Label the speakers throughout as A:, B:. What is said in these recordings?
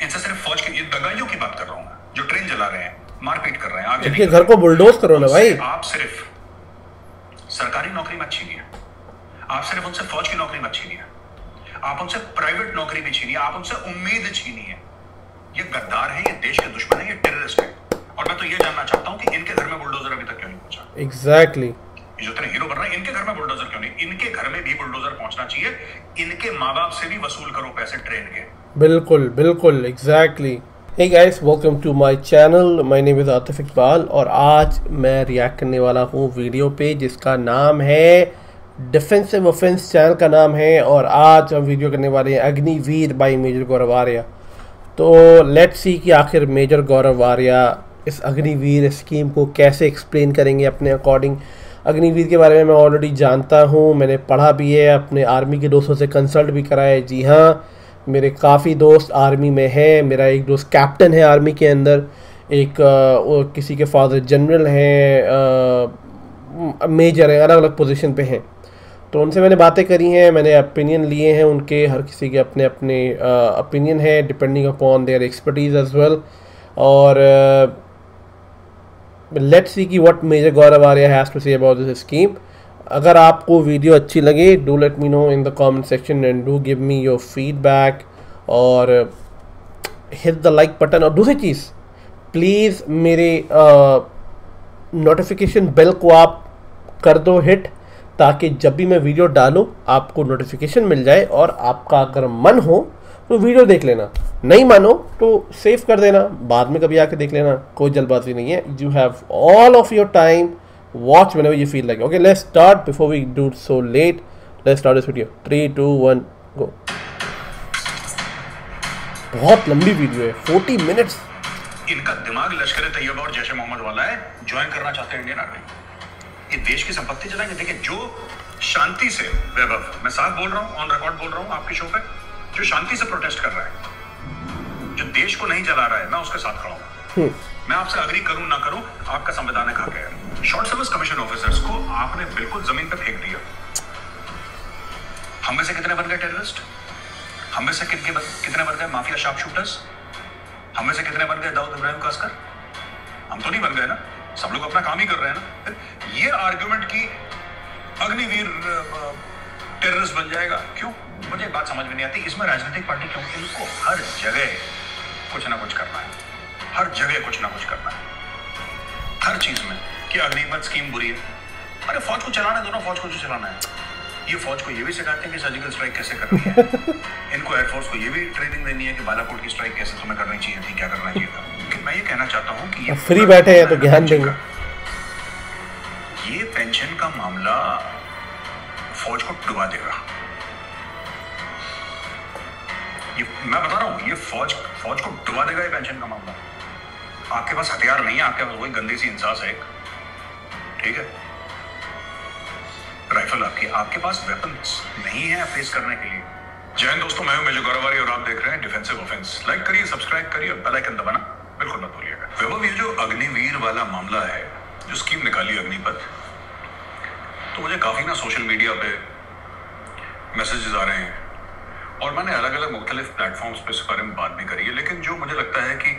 A: इनसे सिर्फ फौज की दगाइयों की बात कर रहा हूं मैं, जो ट्रेन जला रहे हैं, मारपीट कर रहे हैं, आग
B: इनके घर को बुलडोज करो ना भाई।
A: आप सिर्फ सरकारी नौकरी मत छीनिए, आप सिर्फ उनसे फौज की नौकरी मत छीनिए, आप उनसे प्राइवेट नौकरी भी छीनिए, आप उनसे उम्मीद छीनिए। ये गद्दार है, ये देश के दुश्मन है, ये टेररिस्ट है। और मैं तो ये जानना चाहता हूं कि इनके घर में बुलडोजर अभी तक क्यों नहीं पहुंचा?
B: एग्जैक्टली।
A: जो तेरे हीरो बन रहे हैं, इनके घर में बुलडोजर क्यों नहीं? इनके घर में भी बुलडोजर पहुंचना चाहिए। इनके माँ बाप से भी वसूल करो पैसे ट्रेन के।
B: बिल्कुल बिल्कुल exactly. Hey guys, welcome to my channel. My name is Atif Iqbal और आज मैं रिएक्ट करने वाला हूँ वीडियो पे जिसका नाम है डिफेंसिव ऑफेंस। चैनल का नाम है और आज हम वीडियो करने वाले हैं अग्निवीर बाय मेजर गौरव आर्या। तो लेट्स सी कि आखिर मेजर गौरव आर्या इस अग्निवीर स्कीम को कैसे एक्सप्लेन करेंगे अपने अकॉर्डिंग। अग्निवीर के बारे में मैं ऑलरेडी जानता हूँ, मैंने पढ़ा भी है, अपने आर्मी के दोस्तों से कंसल्ट भी करा है। जी हाँ, मेरे काफ़ी दोस्त आर्मी में है। मेरा एक दोस्त कैप्टन है आर्मी के अंदर, एक किसी के फादर जनरल हैं, मेजर हैं, अलग अलग पोजीशन पे हैं। तो उनसे मैंने बातें करी हैं, मैंने ओपिनियन लिए हैं उनके। हर किसी के अपने अपने ओपिनियन है depending upon their expertise as well. और लेट्स सी कि what major Gaurav Arya has to say about this scheme. अगर आपको वीडियो अच्छी लगे do let me know in the comment section and do give me your feedback और hit the like button. और दूसरी चीज़, प्लीज़ मेरे नोटिफिकेशन बेल को आप कर दो हिट, ताकि जब भी मैं वीडियो डालूँ आपको नोटिफिकेशन मिल जाए। और आपका अगर मन हो तो वीडियो देख लेना, नहीं मानो तो सेव कर देना, बाद में कभी आके देख लेना, कोई जल्दबाजी नहीं है। You have all of your time, watch whenever you feel like. Okay, let's start. Before we do so late, let's start this video. 3 2 1 go. बहुत लंबी वीडियो है, 40 मिनट्स।
A: इनका दिमाग लश्कर तैयबा और जैश मोहम्मद वाला है, ज्वाइन करना चाहते हैं इंडियन आर्मी। ये देश की संपत्ति चलाएंगे। देखिए, जो शांति से, वैभव, मैं साफ बोल रहा हूँ, ऑन रिकॉर्ड बोल रहा हूँ आपके शो पे, जो शांति से प्रोटेस्ट कर रहा है, जो देश को नहीं जला रहा है, मैं उसके साथ खड़ा हूँ। मैं आपसे अग्री करूं ना करूं, आपका संविधान है, खा गया। शॉर्ट सर्विस कमीशन ऑफिसर्स को आपने बिल्कुल जमीन पर फेंक दिया। हम में से कितने बन गए टेररिस्ट? हम में से कितने बन गए माफिया शार्प शूटर्स? हम में से कितने बन गए दाऊद इब्राहिम का अस्कर? हम तो नहीं बन गए ना, सब लोग अपना काम ही कर रहे हैं ना। ये आर्ग्यूमेंट की अग्निवीर टेररिस्ट बन जाएगा, क्यों? मुझे बात समझ में नहीं आती। इसमें राजनीतिक पार्टी क्यों? इनको हर जगह कुछ ना कुछ करना है, हर जगह कुछ ना कुछ करना है, हर चीज में कि अग्निपथ स्कीम बुरी है। अरे फौज को चलाना है, दोनों फौज को जो चलाना है। ये फौज को ये भी सिखाते हैं कि सर्जिकल स्ट्राइक कैसे करनी है। इनको एयरफोर्स को ये भी ट्रेनिंग देनी है कि बालाकोट की स्ट्राइक कैसे तुम्हें करनी चाहिए थी, क्या करना चाहिए था। मैं ये कहना चाहता हूँ कि ये
B: फ्री बैठे हैं तो ज्ञान देंगे।
A: ये पेंशन का मामला फौज को डुबा देगा। ये मैं बता रहा हूँ, ये फौज को डुबा देगा ये पेंशन का मामला। आपके पास हथियार नहीं है, आपके पास वही गंदी सी इंसास है एक, ठीक है, राइफल आपके पास वेपन्स नहीं है फेस करने के लिए। जय हिंद दोस्तों, मैं हूं मेजर गौरव आर्या और आप देख रहे हैं डिफेंसिव ऑफेंस। लाइक करिए, सब्सक्राइब करिए और बेल आइकन दबाना बिल्कुल मत भूलिएगा। वैभव, ये जो अग्निवीर वाला मामला है, जो स्कीम निकाली अग्निपथ, तो मुझे काफी ना सोशल मीडिया पे मैसेजेस आ रहे हैं और मैंने अलग अलग मुख्तलिफ प्लेटफॉर्म्स पे इस बारे में बात भी करी है। लेकिन जो मुझे लगता है कि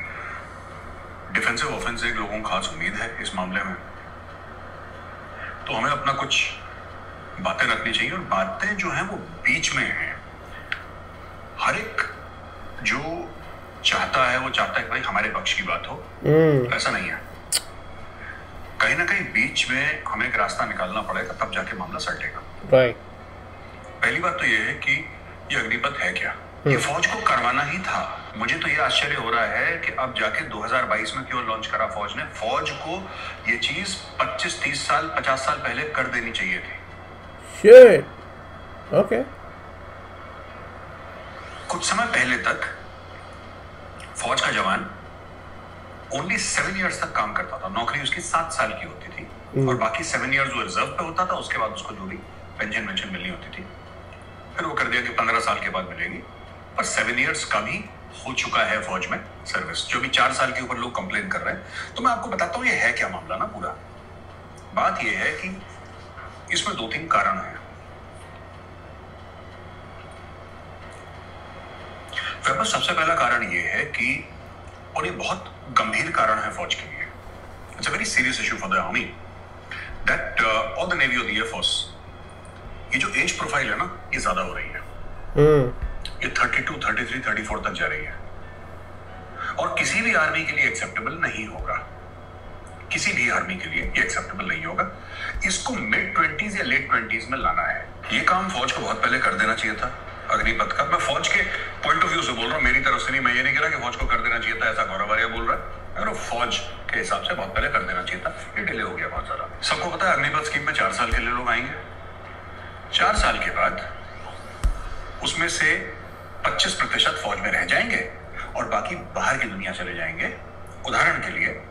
A: डिफेंसिव ऑफेंस एक लोगों को खास उम्मीद है इस मामले में, तो हमें अपना कुछ बातें रखनी चाहिए। और बातें जो हैं वो बीच में हैं। हर एक जो चाहता है वो चाहता है कि भाई हमारे पक्ष की बात हो, ऐसा नहीं है। कहीं ना कहीं बीच में हमें एक रास्ता निकालना पड़ेगा, तब जाके मामला सटेगा। पहली बात तो ये है कि ये अग्निपथ है क्या? ये फौज को करवाना ही था। मुझे तो ये आश्चर्य हो रहा है कि अब जाके 2022 में क्यों लॉन्च करा फौज ने। फौज को ये चीज 25, 30 साल, 50 साल पहले कर देनी चाहिए थी।
B: ओके।
A: कुछ समय पहले तक फौज का जवान ओनली 7 इयर्स तक काम करता था। नौकरी उसकी 7 साल की होती थी और बाकी 7 इयर्स वो रिजर्व पे होता था। उसके बाद उसको जो भी पेंशन मिलनी होती थी, फिर वो कर दिया कि 15 साल के बाद मिलेगी। पर 7 इयर्स का भी हो चुका है फौज में सर्विस, जो भी 4 साल के ऊपर लोग कंप्लेन कर रहे हैं। तो मैं आपको बताता हूँ ये है क्या मामला ना। पूरा बात ये है कि इसमें 2-3 कारण हैं। बस सबसे पहला कारण ये है कि, और ये बहुत गंभीर कारण है फौज के लिए, it's a very serious issue for the army, that all the navy और द एयरफोर्स, ये जो एज प्रोफाइल है ना, ये ज्यादा हो रही है। ये 32, 33, 34 तक जा रही है, और किसी भी आर्मी के लिए एक्सेप्टेबल नहीं होगा। किसी भी आर्मी के लिए ये एक्सेप्टेबल नहीं होगा। इसको मिड 20s या लेट 20s में लाना है। ये काम फौज को बहुत पहले कर देना चाहिए था, अग्निपथ का। मैं फौज के पॉइंट ऑफ व्यू से बोल रहा हूँ, मेरी तरफ से नहीं। मैं ये नहीं कह रहा कि फौज को कर देना चाहिए था, ऐसा गौरव आर्या बोल रहा है। अगर फौज के हिसाब से बहुत पहले कर देना चाहिए था, ये डिले हो गया बहुत ज्यादा। सबको पता है अग्निपथ स्कीम में 4 साल के लिए लोग आएंगे। 4 साल के बाद उसमें से 25% फौज में रह जाएंगे और बाकी बाहर की दुनिया चले जाएंगे। उदाहरण के लिए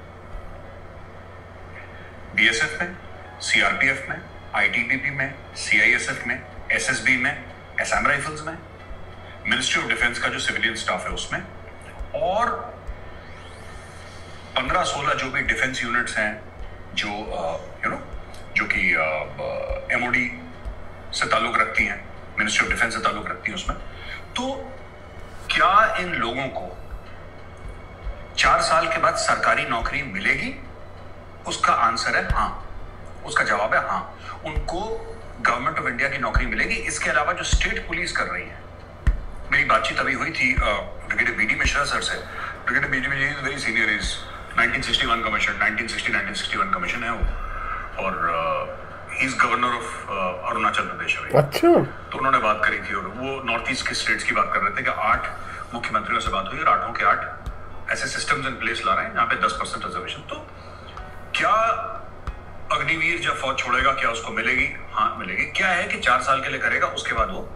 A: बीएसएफ में, सीआरपीएफ में, आईटीबीपी में, सीआईएसएफ में, एसएसबी में, असम राइफल्स में, मिनिस्ट्री ऑफ डिफेंस का जो सिविलियन स्टाफ है उसमें, और 15-16 जो भी डिफेंस यूनिट्स हैं जो जो कि एमओडी से ताल्लुक रखती हैं, मिनिस्ट्री ऑफ डिफेंस से ताल्लुक रखती है उसमें। तो क्या इन लोगों को 4 साल के बाद सरकारी नौकरी मिलेगी? उसका आंसर है हाँ, उसका जवाब है हाँ, उनको गवर्नमेंट ऑफ इंडिया की नौकरी मिलेगी। इसके अलावा जो स्टेट पुलिस कर रही है, मेरी बातचीत अभी हुई थी ब्रिगेडियर बीडी मिश्रा सर से। Brigadier BD Mishra is very senior, is 1961 commission, 1961 commission है वो, और he is governor of Arunachal Pradesh अभी।
B: अच्छा।
A: तो उन्होंने बात करी थी, और वो नॉर्थ ईस्ट के स्टेट्स की बात कर रहे थे कि 8 मुख्यमंत्रियों से बात हुई और 8 के 8 ऐसे सिस्टम्स इन प्लेस ला रहे हैं जहां पे 10% रिजर्वेशन। तो क्या अग्निवीर जब फौज छोड़ेगा क्या उसको मिलेगी? हाँ मिलेगी। क्या है कि 4 साल के लिए करेगा, उसके बाद वो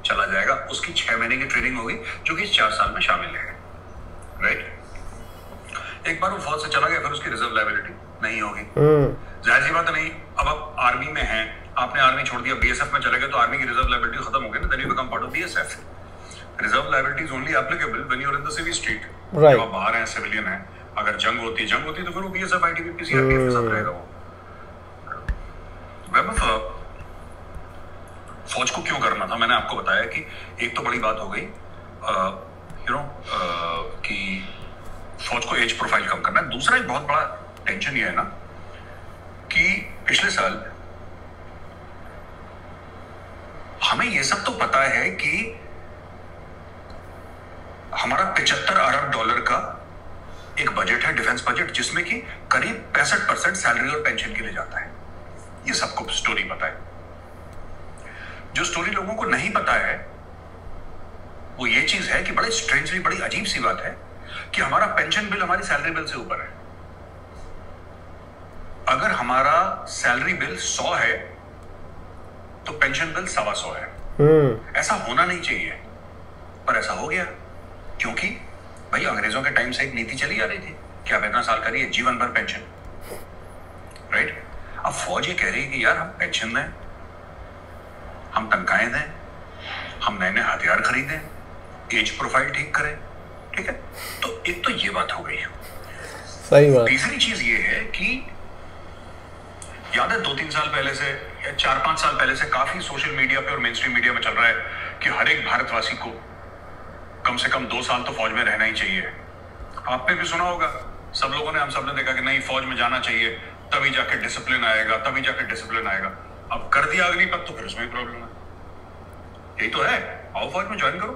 A: चला जाएगा। उसकी 6 महीने की ट्रेनिंग होगी जो कि इस 4 साल में शामिल है, राइट। एक बार वो फौज से चला गया, फिर उसकी रिजर्व लायबिलिटी नहीं होगी। जाहिर सी बात है, नहीं। अब आप आर्मी में हैं, आपने आर्मी छोड़ दिया, बीएसएफ में चले गए, तो आर्मी की रिजर्व लायबिलिटी खत्म हो गई ना, then you become part of BSF. Reserve liability is only applicable when you are in the civil state. जब आप बाहर हैं, सिविलियन हैं, अगर जंग होती तो फिर वो बीएसएफ, आईटीबीपी, सीआरपीएफ के साथ रहेगा वो। फौज को क्यों करना था, मैंने आपको बताया कि एक तो बड़ी बात हो गई कि फौज को एज प्रोफाइल कम करना है। दूसरा एक बहुत बड़ा टेंशन ये है ना कि पिछले साल हमें ये सब तो पता है कि हमारा 75 अरब डॉलर का एक बजट है, डिफेंस बजट, जिसमें कि करीब 65% सैलरी और पेंशन के लिए जाता है। ये सबको स्टोरी पता है। जो स्टोरी लोगों को नहीं पता है वो ये चीज है कि बड़े स्ट्रेंजली, बड़ी अजीब सी बात है कि हमारा पेंशन बिल हमारी सैलरी बिल से ऊपर है। अगर हमारा सैलरी बिल 100 है तो पेंशन बिल 125 है। ऐसा होना नहीं चाहिए, पर ऐसा हो गया क्योंकि भाई अंग्रेजों के टाइम से एक नीति चली आ रही थी कि आप इतना साल करिए, जीवन भर पेंशन, राइट। अब फौज ये कह रही है कि यार हम पेंशन दें, हम तनख्वाहें दें, हम नए नए हथियार खरीदें, एज प्रोफाइल ठीक करें, ठीक है। तो एक तो ये बात हो गई।
B: सही बात।
A: तीसरी चीज ये है कि याद है 2-3 साल पहले से या 4-5 साल पहले से काफी सोशल मीडिया पे और मेन स्ट्रीम मीडिया में चल रहा है कि हर एक भारतवासी को कम से कम 2 साल तो फौज में रहना ही चाहिए। आपने भी सुना होगा, सब लोगों ने, हम सब ने देखा कि नहीं फौज में जाना चाहिए, तभी जाके डिसिप्लिन आएगा, तभी जाके डिसिप्लिन आएगा। अब कर दिया अग्निपथ तो फिर उसमें भी प्रॉब्लम है। यही तो है, आओ फौज में ज्वाइन करो,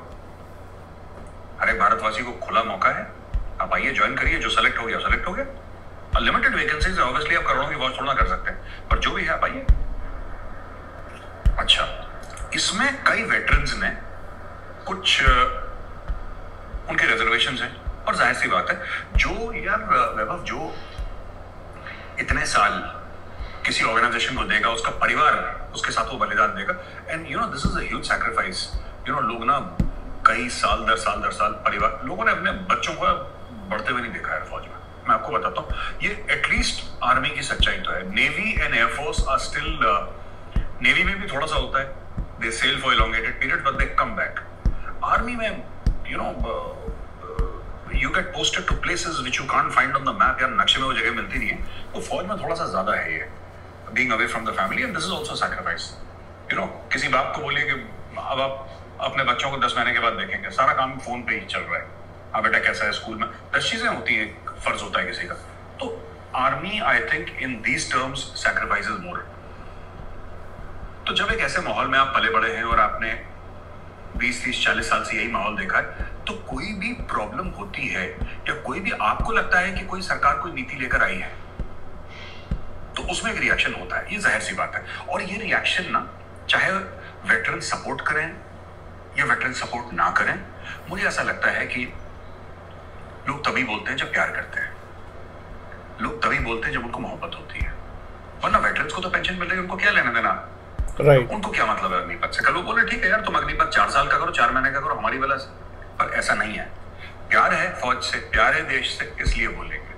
A: हर एक भारतवासी को खुला मौका है, आप आइए ज्वाइन करिए, जो सेलेक्ट हो गया सेलेक्ट हो गया। अनलिमिटेड वैकेंसीज है, ऑब्वियसली आप करोड़ों की फौज थोड़ा कर सकते हैं, पर जो भी है आप आइए। अच्छा, इसमें कई वेटरन्स ने कुछ उनके रिजर्वेशंस हैं, और जाहिर सी बात है जो यार वैभव जो इतने साल किसी ऑर्गेनाइजेशन को देगा, उसका परिवार उसके साथ वो बलिदान देगा, and you know this is a huge sacrifice. You know लोग ना कई साल दर साल परिवार, लोगों ने अपने बच्चों को बढ़ते हुए नहीं देखा है फौज में। मैं आपको बताता हूँ, ये एटलीस्ट आर्मी की सच्चाई तो है। Navy and air force are still, navy में भी थोड़ा सा होता है, they sail for elongated period but they come back. Army में you know you get posted to places which you can't find on the map, यार नक्शे में वो जगह मिलती नहीं है। तो फौज में थोड़ा सा ज्यादा है ये, being away from the family, and this is also sacrifice। you know, किसी बाप को बोलिए कि अब आप अपने बच्चों को 10 महीने के बाद देखेंगे, सारा काम फोन पे ही चल रहा है। हाँ बेटा कैसा है स्कूल में, 10 चीजें होती है, फर्ज होता है किसी का। तो army I think in these terms sacrifices more. तो जब एक ऐसे माहौल में आप पले बड़े हैं और आपने 20, 30, 40 साल से यही माहौल देखा है, तो कोई भी प्रॉब्लम होती है या कोई भी आपको लगता है कि कोई सरकार कोई नीति लेकर आई है, तो उसमें एक रिएक्शन होता है, ये जाहिर सी बात है। और ये रिएक्शन ना, चाहे वेटरन सपोर्ट करें या वेटरन सपोर्ट ना करें, मुझे ऐसा लगता है कि लोग तभी बोलते हैं जब प्यार करते हैं, लोग तभी बोलते हैं जब उनको मोहब्बत होती है। वरना वेटरन्स को तो पेंशन मिल रही है, उनको क्या लेना देना,
B: राइट।
A: उनको क्या मतलब है अग्निपथ से। कल वो बोले ठीक है यार तुम अग्निपथ 4 साल का करो, 4 महीने का करो, हमारी वजह से। पर ऐसा नहीं है, प्यार है फौज से, प्यार है देश से, इसलिए बोलेंगे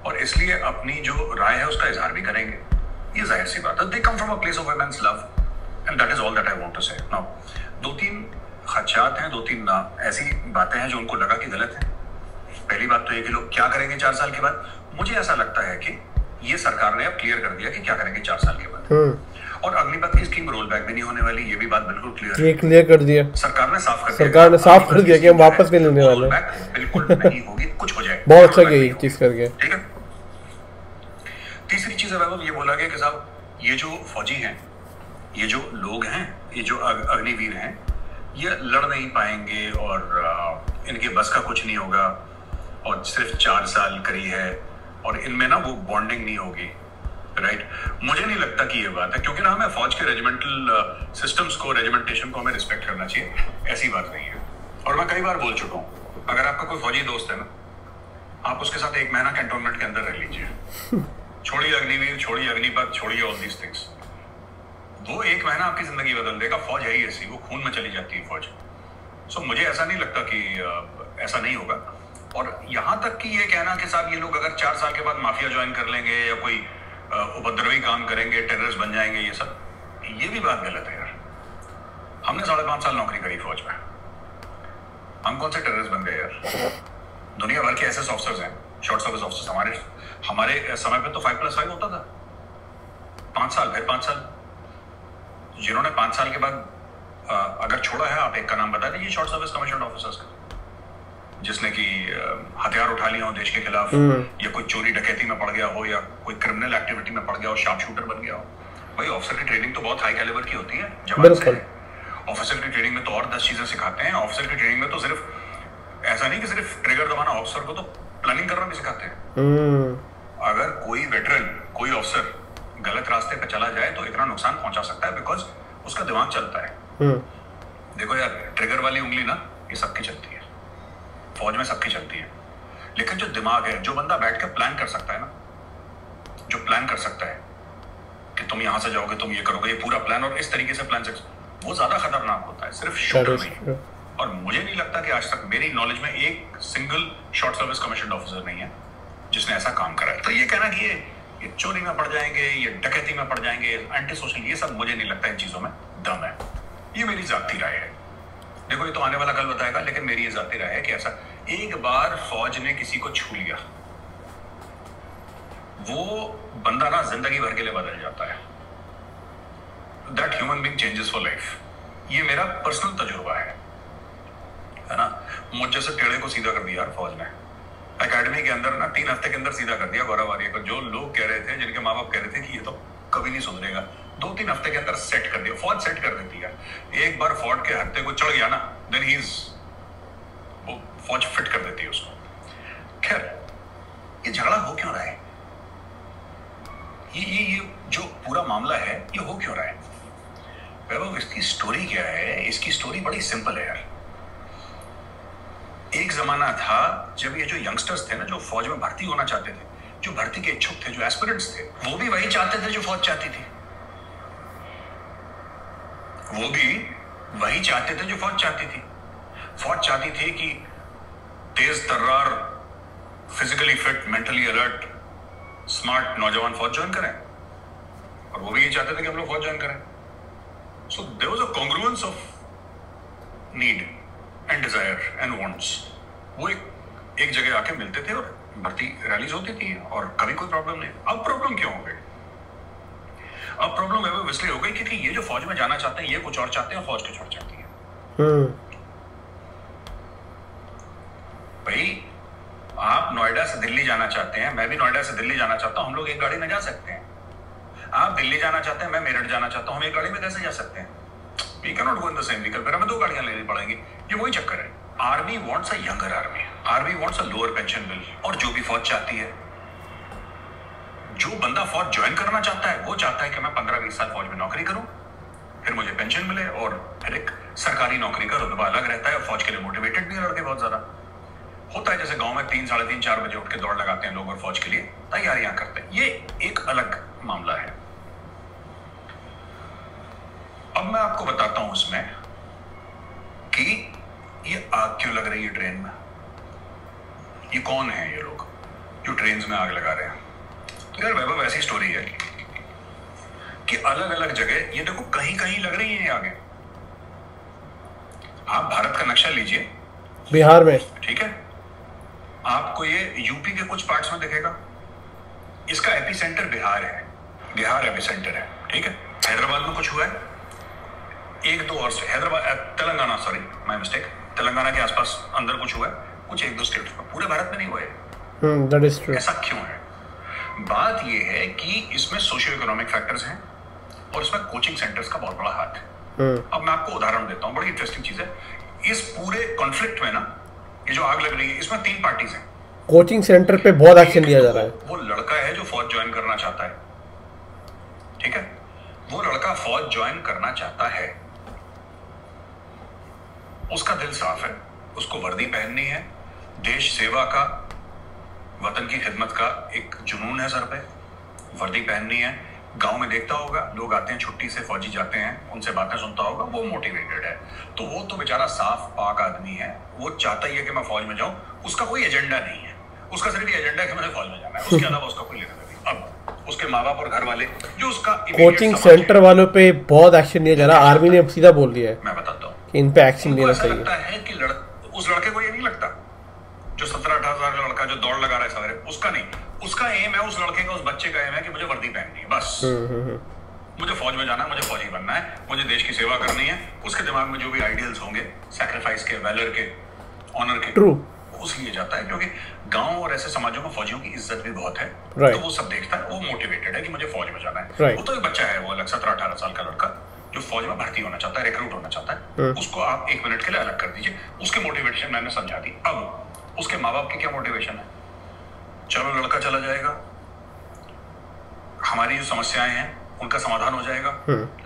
A: और इसलिए अपनी जो राय है उसका इजहार भी करेंगे, ये जाहिर सी बात है। They come from a place of immense love and that is all that I want to say. Now 2-3 खदशात हैं, 2-3 ऐसी बातें हैं जो उनको लगा कि गलत है। पहली बात तो ये कि लोग क्या करेंगे 4 साल के बाद। मुझे ऐसा लगता है कि ये सरकार ने अब क्लियर कर दिया कि क्या करेंगे 4 साल के बाद। और अग्निपथ की स्कीम रोल बैक भी नहीं होने वाली, ये भी बात बिल्कुल क्लियर है।
B: ये क्लियर कर दिया
A: सरकार ने, साफ कर दिया
B: कि हम वापस नहीं लेने वाले,
A: बिल्कुल नहीं होगी, कुछ हो जाए।
B: बहुत अच्छा गई चीज करके,
A: ठीक है। तीसरी चीज है ये बोला गया कि साहब ये जो फौजी हैं, ये जो लोग हैं, ये जो अग्निवीर हैं, ये लड़ नहीं पाएंगे और इनके बस का कुछ नहीं होगा और सिर्फ 4 साल करी है और इनमें ना वो बॉन्डिंग नहीं होगी, राइट। मुझे नहीं लगता कि ये बात है, क्योंकि ना हमें फौज के रेजिमेंटल सिस्टम्स को, रेजिमेंटेशन को हमें रिस्पेक्ट करना चाहिए, ऐसी बात नहीं है। और मैं कई बार बोल चुका हूँ, अगर आपका कोई फौजी दोस्त है ना, आप उसके साथ 1 महीना कैंटोनमेंट के अंदर रह लीजिए, छोड़िए अग्निवीर, छोड़िए अग्निपथ, छोड़िए ऑल दीज थिंग्स, वो 1 महीना आपकी जिंदगी बदल देगा। फौज है ही ऐसी, वो खून में चली जाती है फौज। सो मुझे ऐसा नहीं लगता कि ऐसा नहीं होगा। और यहां तक कि ये कहना कि साहब ये लोग अगर 4 साल के बाद माफिया ज्वाइन कर लेंगे या कोई उपद्रवी काम करेंगे, टेररिस्ट बन जाएंगे, ये सब, ये भी बात गलत है यार। हमने 5.5 साल नौकरी करी फौज में, हम कौन से टेररिस्ट बन गए यार। दुनिया भर के एसएस ऑफिसर्स हैं, शॉर्ट सर्विस ऑफिसर्स, हमारे समय पे तो 5+5 होता था, 5 साल, फिर 5 साल। जिन्होंने 5 साल के बाद अगर छोड़ा है, आप एक का नाम बता दीजिए शॉर्ट सर्विस कमीशन ऑफिसर्स का, जिसने कि हथियार उठा लिया हो देश के खिलाफ, या कोई चोरी डकैती में पड़ गया हो या कोई क्रिमिनल एक्टिविटी में पड़ गया हो, शार्प शूटर बन गया हो। भाई ऑफिसर की ट्रेनिंग तो बहुत हाई कैलिबर की होती है, जवान से। ऑफिसर की ट्रेनिंग में तो और 10 चीजें सिखाते हैं। ऑफिसर की ट्रेनिंग में तो सिर्फ ऐसा नहीं कि सिर्फ ट्रिगर दबाना, ऑफिसर को तो प्लानिंग करना भी सिखाते हैं। अगर कोई वेटरन, कोई ऑफिसर गलत रास्ते पे चला जाए तो इतना नुकसान पहुंचा सकता है, बिकॉज उसका दिमाग चलता है। देखो यार, ट्रिगर वाली उंगली ना, ये सबकी चलती है, फौज में सबकी चलती है, लेकिन जो दिमाग है, जो बंदा बैठ के प्लान कर सकता है ना, जो प्लान कर सकता है कि तुम यहां से जाओगे, तुम ये करोगे, ये पूरा प्लान और इस तरीके से प्लान, वो ज्यादा खतरनाक होता है, सिर्फ शूटर नहीं। और मुझे नहीं लगता कि आज तक मेरी नॉलेज में एक single short service commission officer नहीं है जिसने ऐसा काम करा है। तो ये कहना कि ये चोरी में पड़ जाएंगे, ये डकैती में पड़ जाएंगे, एंटी सोशल, ये सब मुझे नहीं लगता इन चीजों में दम है। ये मेरी जाती राय है। देखो ये तो आने वाला कल बताएगा, लेकिन मेरी ये जाती राय है कि ऐसा एक बार फौज ने किसी को छू लिया, वो बंदा ना जिंदगी भर के लिए बदल जाता है। That human being changes for life. ये मेरा पर्सनल तजुर्बा है ना। मुझ जैसे टेढ़े को सीधा कर दिया फौज ने एकेडमी के अंदर ना, 3 हफ्ते के अंदर सीधा कर दिया गौरव आर्य को। जो लोग कह रहे थे, जिनके माँ बाप कह रहे थे कि ये तो कभी नहीं सुधरेगा, 2-3 हफ्ते के अंदर सेट कर दिया। फौज सेट कर देती है। एक बार फौज के हत्थे को चढ़ गया ना, देन ही इज, वो फौज फिट कर देती है उसको। खैर, ये झगड़ा हो क्यों रहा है, ये जो पूरा मामला है, ये हो क्यों रहा है वैभव? इसकी स्टोरी क्या है? इसकी स्टोरी बड़ी सिंपल है यार। एक जमाना था जब ये जो यंगस्टर्स थे ना, जो फौज में भर्ती होना चाहते थे, जो भर्ती के इच्छुक थे, जो एस्पिरेंट्स थे, वो भी वही चाहते थे जो फौज चाहती थी। वो भी वही चाहते थे जो फौज चाहती थी। फौज चाहती थी कि तेज तर्रार, physically fit, mentally alert, smart नौजवान फौज ज्वाइन करें, और वो भी ये चाहते थे कि हम लोग फौज ज्वाइन करें। So there was a congruence of need and desire and wants. वो एक जगह आके मिलते थे और भर्ती रैलीज होती थी, और कभी कोई प्रॉब्लम नहीं। अब प्रॉब्लम क्यों हो गई? अब प्रॉब्लम इसलिए हो गई क्योंकि ये जो फौज में जाना चाहते हैं, ये कुछ और चाहते हैं, फौज कुछ और चाहती है। भाई आप नोएडा से दिल्ली जाना चाहते हैं, मैं भी नोएडा से दिल्ली जाना चाहता हूं, हम लोग एक गाड़ी में जा सकते हैं। आप दिल्ली जाना चाहते हैं, मैं मेरठ जाना चाहता हूं, हम एक गाड़ी में कैसे जा सकते हैं? We can not go in the same vehicle, फिर हमें 2 गाड़ियां लेनी पड़ेंगी। ये वही चक्कर है। Army wants a younger army, army wants a lower pension bill. और जो भी फौज चाहती है, जो बंदा फौज ज्वाइन करना चाहता है वो चाहता है कि मैं 15-20 साल फौज में नौकरी करूं, फिर मुझे पेंशन मिले और फिर एक सरकारी नौकरी का रुतबा अलग रहता है। फौज के लिए मोटिवेटेड भी है लड़के बहुत ज्यादा। होता है जैसे गांव में 3, साढ़े 3, 4 बजे उठ के दौड़ लगाते हैं लोग और फौज के लिए तैयारियां करते हैं। ये एक अलग मामला है। अब मैं आपको बताता हूं इसमें कि ये आग क्यों लग रही है ट्रेन में। ये कौन है ये लोग जो ट्रेन में आग लगा रहे हैं? तो यार वैभव ऐसी स्टोरी है कि अलग अलग जगह ये देखो कहीं कहीं लग रही है ये आगे। आप भारत का नक्शा लीजिए,
B: बिहार में,
A: ठीक है, आपको ये यूपी के कुछ पार्ट्स में दिखेगा। इसका एपिसेंटर बिहार है, बिहार एपिसेंटर है, ठीक है। हैदराबाद में कुछ हुआ है, 1-2 और Hyderabad, Telangana, sorry my mistake, Telangana के आसपास अंदर कुछ हुआ है, कुछ 1-2 स्टेट्स में, पूरे भारत में नहीं हुआ है।
B: That is true.
A: ऐसा क्यों है? बात यह है कि इसमें सोशियो इकोनॉमिक फैक्टर्स हैं और इसमें कोचिंग सेंटर्स का बहुत बड़ा हाथ है। अब मैं आपको उदाहरण देता हूं, बड़ी इंटरेस्टिंग चीज है। इस पूरे कॉन्फ्लिक्ट में ना, ये जो आग लग रही है, इसमें 3 पार्टीज हैं।
B: कोचिंग सेंटर पे बहुत एक्शन लिया जा रहा है।
A: वो लड़का है जो फौज ज्वाइन करना चाहता है, ठीक है, वो लड़का फौज ज्वाइन करना चाहता है, उसका दिल साफ है, उसको वर्दी पहननी है, देश सेवा का, वतन की खिदमत का एक जुनून है सर पे, वर्दी पहननी है। गांव में देखता होगा, लोग आते हैं छुट्टी से, फौजी जाते हैं, उनसे बातें सुनता होगा, वो मोटिवेटेड है। तो वो तो बेचारा साफ पाक आदमी है, वो चाहता ही है कि मैं फौज में जाऊं। उसका कोई एजेंडा नहीं है, उसका सिर्फ ये एजेंडा है कि मुझे फौज में जाना है, उसके अलावा उसका कोई लेना नहीं। अब उसके माँ बाप और घर वाले जो उसका
B: कोचिंग सेंटर वालों पे बहुत एक्शन लिया जा रहा है। आर्मी ने सीधा बोल दिया है,
A: मैं बताता हूँ,
B: कि इन पे एक्शन लेना चाहिए।
A: लगता है कि उस लड़के को ये नहीं लगता, जो 17-18 साल का लड़का जो दौड़ लगा रहा है सवेरे, उसका नहीं, उसका एम है, उस लड़के का, उस बच्चे का एम है कि मुझे वर्दी पहननी है, बस मुझे फौज में जाना है, मुझे फौजी बनना है, मुझे देश की सेवा करनी है। उसके दिमाग में जो भी आइडियल्स होंगे, सैक्रिफाइस के, वैलर के, ऑनर के,
B: ट्रू,
A: उसलिए जाता है, क्योंकि गांव और ऐसे समाजों में फौजियों की इज्जत भी बहुत है।
B: right.
A: तो वो सब देखता है, वो मोटिवेटेड है कि मुझे फौज में जाना है।
B: right.
A: वो तो एक बच्चा है, वो अलग 17-18 साल का लड़का जो फौज में भर्ती होना चाहता है, रिक्रूट होना चाहता है, उसको आप 1 मिनट के लिए अलग कर दीजिए। उसके मोटिवेशन मैंने समझा दी। अब उसके माँ बाप की क्या मोटिवेशन है? चलो लड़का चला जाएगा, हमारी जो समस्याएं हैं उनका समाधान हो जाएगा,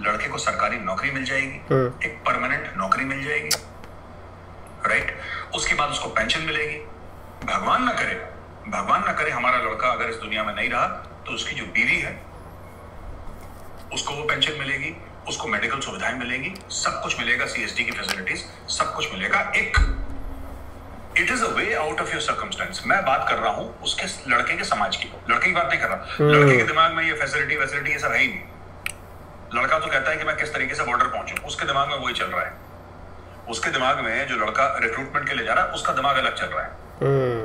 A: लड़के को सरकारी नौकरी मिल जाएगी, एक परमानेंट नौकरी मिल जाएगी, राइट। उसके बाद उसको पेंशन मिलेगी। भगवान ना करे हमारा लड़का अगर इस दुनिया में नहीं रहा, तो उसकी जो बीवी है उसको वो पेंशन मिलेगी, उसको मेडिकल सुविधाएं मिलेंगी, सब कुछ मिलेगा, सीएसडी की फैसिलिटीज, सब कुछ मिलेगा। एक it is a way out of your circumstance. मैं बात कर रहा हूं उसके लड़के के समाज की, लड़के की बात नहीं कर रहा। लड़के के दिमाग में ये फैसिलिटी ये सब है ही नहीं। लड़का तो कहता है कि मैं किस तरीके से बॉर्डर पहुंचूं, उसके दिमाग में वही चल रहा है। उसके दिमाग में जो लड़का रिक्रूटमेंट के लिए जा रहा है, उसका दिमाग अलग चल रहा है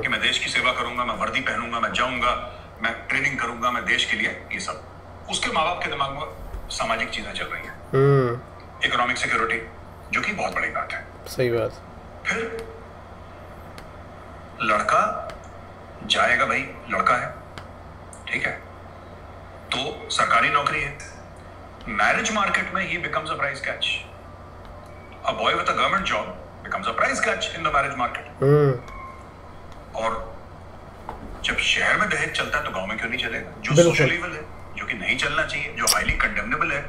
A: कि मैं देश की सेवा करूंगा, मैं वर्दी पहनूंगा, मैं जाऊंगा, मैं ट्रेनिंग करूंगा, मैं देश के लिए, ये सब। उसके माँ बाप के दिमाग में सामाजिक चीजें चल रही हैं, इकोनॉमिक सिक्योरिटी, जो कि बहुत बड़ी बात है।
B: सही बात।
A: फिर लड़का जाएगा, भाई लड़का है, ठीक है, तो सरकारी नौकरी है। मैरिज मार्केट में ही becomes a price catch. A boy with a government job becomes a price catch in the marriage market. और जब शहर में दहेज चलता है तो गांव में क्यों नहीं चलेगा? जो सोशल इवल है, जो कि नहीं चलना चाहिए, जो हाईली कंडेमनेबल है,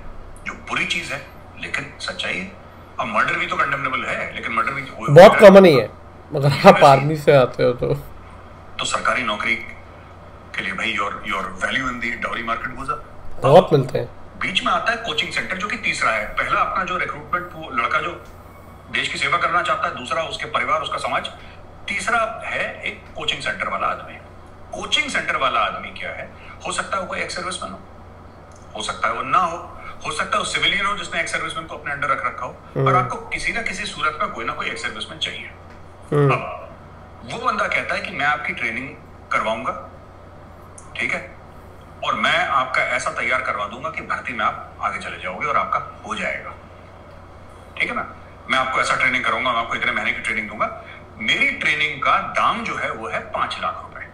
A: जो बुरी चीज है, लेकिन सच्चाई है। अब मर्डर भी तो कंडेमनेबल है, लेकिन मर्डर भी
B: बहुत कॉमन ही है अगर आप आर्मी से आते हो तो
A: सरकारी नौकरी के लिए भाई your value in the dowry market goes up.
B: बहुत मिलते हैं।
A: बीच में आता है कोचिंग सेंटर, जो कि तीसरा है। पहला अपना जो रिक्रूटमेंट, वो लड़का जो देश की सेवा करना चाहता है, दूसरा उसके परिवार, उसका समाज, तीसरा है एक कोचिंग सेंटर वाला आदमी। कोचिंग सेंटर वाला आदमी क्या है? हो सकता है वो कोई एक्स सर्विसमैन हो सकता है वो ना हो सकता है वो सिविलियन हो जिसने एक्स सर्विसमैन को अपने अंडर रखा हो, और आपको किसी ना किसी सूरत में कोई ना कोई एक्स सर्विसमैन चाहिए। अब वो बंदा कहता है कि मैं आपकी ट्रेनिंग करवाऊंगा, ठीक है, और मैं आपका ऐसा तैयार करवा दूंगा कि भर्ती में आप आगे चले जाओगे और आपका हो जाएगा, ठीक है ना। मैं आपको ऐसा ट्रेनिंग करूंगा, मैं आपको इतने महीने की ट्रेनिंग दूंगा। मेरी ट्रेनिंग का दाम जो है वो है 5 लाख रुपए।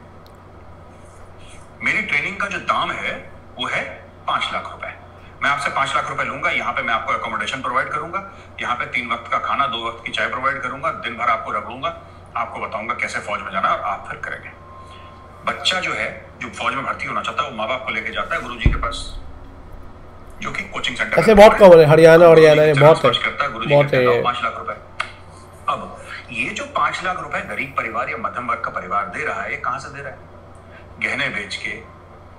A: मेरी ट्रेनिंग का जो दाम है वो है 5 लाख रुपए। मैं आपसे 5 लाख रुपए लूंगा, यहाँ पे मैं आपको अकोमोडेशन प्रोवाइड करूंगा, यहाँ पे 3 वक्त का खाना, 2 वक्त की चाय प्रोवाइड करूंगा, दिन भर आपको रगड़ूंगा, आपको बताऊंगा कैसे फौज में जाना और आप फिर करेंगे। बच्चा जो है, जो फौज में भर्ती होना चाहता है, वो माँ बाप को लेके जाता है गुरुजी के पास, जो कि कोचिंग सेंटर
B: ऐसे बहुत कॉमन है, हरियाणा और हरियाणा में बहुत है,
A: बहुत है। 5 लाख रुपए। अब ये जो 5 लाख रुपए गरीब परिवार या मध्यम वर्ग का परिवार दे रहा है, ये कहां से दे रहा है? गहने बेच के,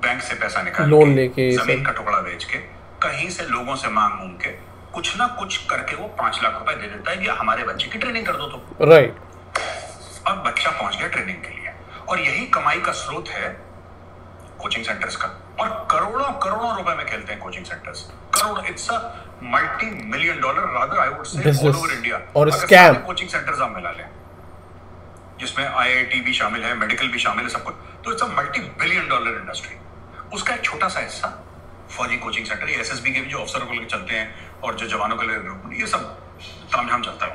A: बैंक से पैसा निकाल
B: लोन लेके,
A: जमीन का टुकड़ा बेच के, कहीं से लोगों से मांग के, कुछ ना कुछ करके वो 5 लाख रुपए दे देता है कि हमारे बच्चे की ट्रेनिंग कर दो। तो
B: राइट,
A: अब बच्चा पहुंच गया ट्रेनिंग के लिए, और यही कमाई का स्रोत है कोचिंग सेंटर्स का। और करोड़ों करोड़ों रुपए में खेलते हैं coaching centres, crore. It's a $multi-million rather I would से ऑल ओवर इंडिया।
B: और स्कैम
A: कोचिंग सेंटर्स आप मिला लें, जिसमें IIT भी शामिल है, मेडिकल भी शामिल है, सब कुछ, तो इट्स अ $multi-billion इंडस्ट्री। उसका एक छोटा सा हिस्सा फौजी कोचिंग सेंटर, ये SSB के भी जो अफसरों को लेकर चलते हैं और जो जवानों के लिए, ये सब तामझाम चलता है।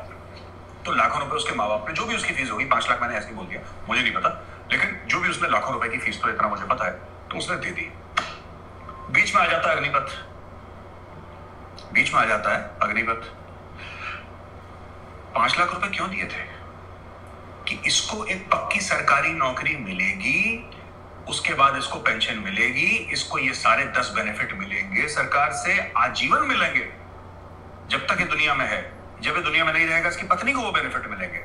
A: तो लाखों रुपए उसके माँ बाप ने, जो भी उसकी फीस होगी, 5 लाख मैंने ऐसे बोल दिया, मुझे नहीं पता, लेकिन जो भी उसने लाखों रुपए की फीस, तो इतना मुझे पता है, तो उसने दे दी। बीच में आ जाता है अग्निपथ, बीच में आ जाता है अग्निपथ। 5 लाख रुपए क्यों दिए थे? कि इसको एक पक्की सरकारी नौकरी मिलेगी, उसके बाद इसको पेंशन मिलेगी, इसको ये सारे 10 बेनिफिट मिलेंगे सरकार से, आजीवन मिलेंगे जब तक ये दुनिया में है। जब ये दुनिया में नहीं रहेगा, इसकी पत्नी को वो बेनिफिट मिलेंगे।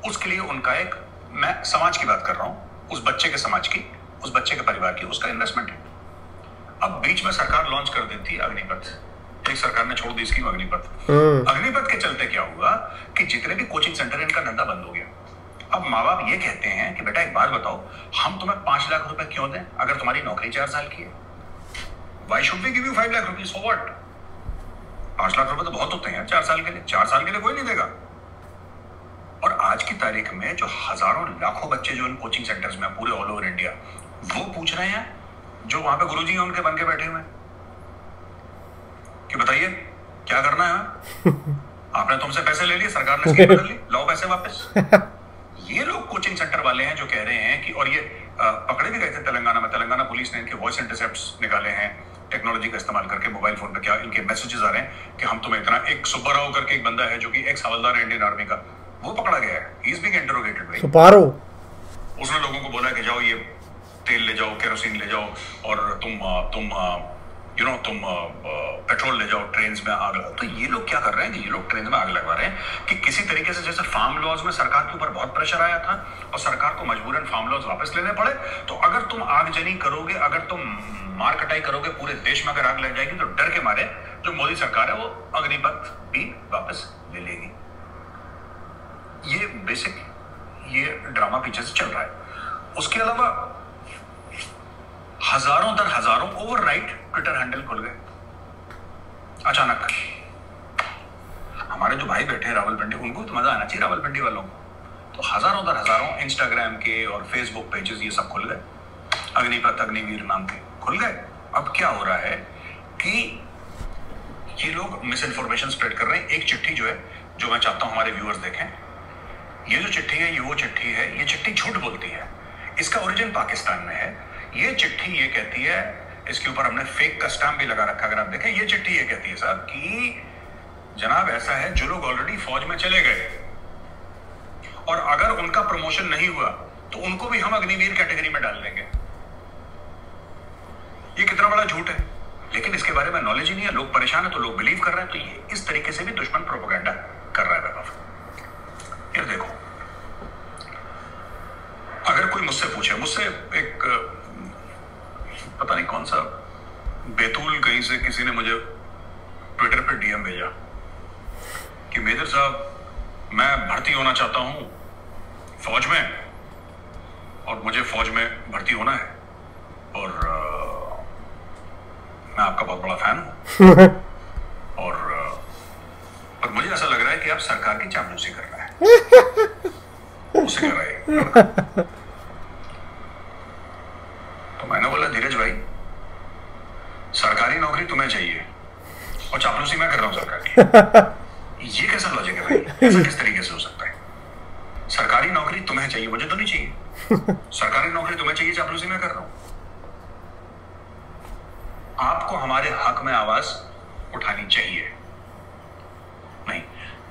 A: उसके लिए उनका एक, मैं समाज की बात कर रहा हूं, उस बच्चे के समाज की, उस बच्चे के परिवार की, उसका इन्वेस्टमेंट है। अब बीच में सरकार लॉन्च कर देती अग्निपथ, एक सरकार ने छोड़ दी स्कीम अग्निपथ। अग्निपथ के चलते क्या हुआ कि जितने भी कोचिंग सेंटर, इनका धंधा बंद हो गया। अब माँ बाप ये कहते हैं कि बेटा एक बात बताओ, हम तुम्हें 5 लाख रुपए क्यों दें अगर तुम्हारी नौकरी 4 साल की है? Why should we give you 5 lakh रुपए? So what? 5 लाख रुपए तो बहुत होते हैं 4 साल के लिए। 4 साल के लिए कोई नहीं देगा। और आज की तारीख में जो हजारों लाखों बच्चे जो इन कोचिंग सेंटर्स में पूरे ऑल ओवर इंडिया, वो पूछ रहे हैं, जो वहां पे गुरुजी हैं उनके बन के बैठे हुए कि बताइए क्या करना है? आपने तुमसे पैसे ले लिए, सरकार ने स्कीम बदल ली, लाओ पैसे वापस। ये लोग कोचिंग सेंटर वाले हैं जो कह रहे हैं कि, और ये पकड़े भी गए थे तेलंगाना में, तेलंगाना पुलिस ने इनके वॉइस इंटरसेप्ट्स निकाले हैं टेक्नोलॉजी का इस्तेमाल करके, मोबाइल फोन पे क्या इनके मैसेजेस आ रहे हैं कि हम तुम्हें इतना। एक सुब्बाराव करके एक बंदा है जो कि एक्स हवलदार है इंडियन आर्मी का, वो पकड़ा गया है, ही इज बीइंग इंटरोगेटेड भाई।
B: सुब्बारो,
A: उसने लोगों को बोला कि जाओ ये तेल ले जाओ, केरोसिन ले जाओ, और तुम पेट्रोल ले जाओ, ट्रेन में आग लगा। तो ये लोग क्या कर रहे हैं कि ये लोग ट्रेन में आग लगवा रहे हैं कि किसी तरीके से, जैसे फार्म लॉज में सरकार के ऊपर बहुत प्रेशर आया था और सरकार को मजबूरन फार्म लॉज वापस लेने पड़े, तो अगर तुम आगजनी करोगे, अगर तुम मार कटाई करोगे, पूरे देश में अगर आग लग जाएगी, तो डर के मारे जो मोदी सरकार है वो अग्निपथ भी वापस ले लेगी। ये बेसिक ये ड्रामा पीछे से चल रहा है। उसके अलावा हजारों दर हजारों ओवरनाइट ट्विटर हैंडल खुल गए अचानक। हमारे जो भाई बैठे हैं रावलपिंडी, उनको तो मजा आना चाहिए रावलपिंडी वालों को। तो हजारों दर हजारों इंस्टाग्राम के और फेसबुक पेजेस ये सब खुल गए, अग्निपथ अग्निवीर नाम के खुल गए। अब क्या हो रहा है कि ये लोग मिस इन्फॉर्मेशन स्प्रेड कर रहे हैं। एक चिट्ठी जो है, जो मैं चाहता हूं हमारे व्यूअर्स देखें, ये जो चिट्ठी है, ये वो चिट्ठी है, ये चिट्ठी झूठ बोलती है। इसका ओरिजिन पाकिस्तान में है। ये चिट्ठी ये कहती है, इसके ऊपर हमने फेक का स्टैम्प भी लगा रखा, अगर आप देखें, ये चिट्ठी ये कहती है साहब कि जनाब ऐसा है, जो लोग ऑलरेडी फौज में चले गए और अगर उनका प्रमोशन नहीं हुआ तो उनको भी हम अग्निवीर कैटेगरी में डाल देंगे। ये कितना बड़ा झूठ है, लेकिन इसके बारे में नॉलेज ही नहीं है, लोग परेशान है तो लोग बिलीव कर रहे हैं। तो ये इस तरीके से भी दुश्मन प्रोपेगेंडा कर रहा है वैभव। ये देखो, अगर कोई मुझसे पूछे, मुझसे एक पता नहीं कौन सा बेतुल कहीं से किसी ने मुझे ट्विटर पे डीएम भेजा कि मेजर साहब मैं भर्ती होना चाहता हूं फौज में, और मुझे फौज में भर्ती होना है, और मैं आपका बहुत बड़ा फैन हूं, और मुझे ऐसा लग रहा है कि आप सरकार की चापलूसी कर रहे हैं। उसे कह रहा है। तो मैंने बोला धीरज भाई, सरकारी नौकरी तुम्हें चाहिए और चापलूसी मैं कर रहा हूं सरकार की। ये कैसा लॉजिक है भाई? ऐसा किस तरीके से हो सकता है? सरकारी नौकरी तुम्हें चाहिए, मुझे तो नहीं चाहिए। सरकारी नौकरी तुम्हें चाहिए, चापलूसी मैं कर रहा हूं। आपको हमारे हक में आवाज उठानी चाहिए। नहीं,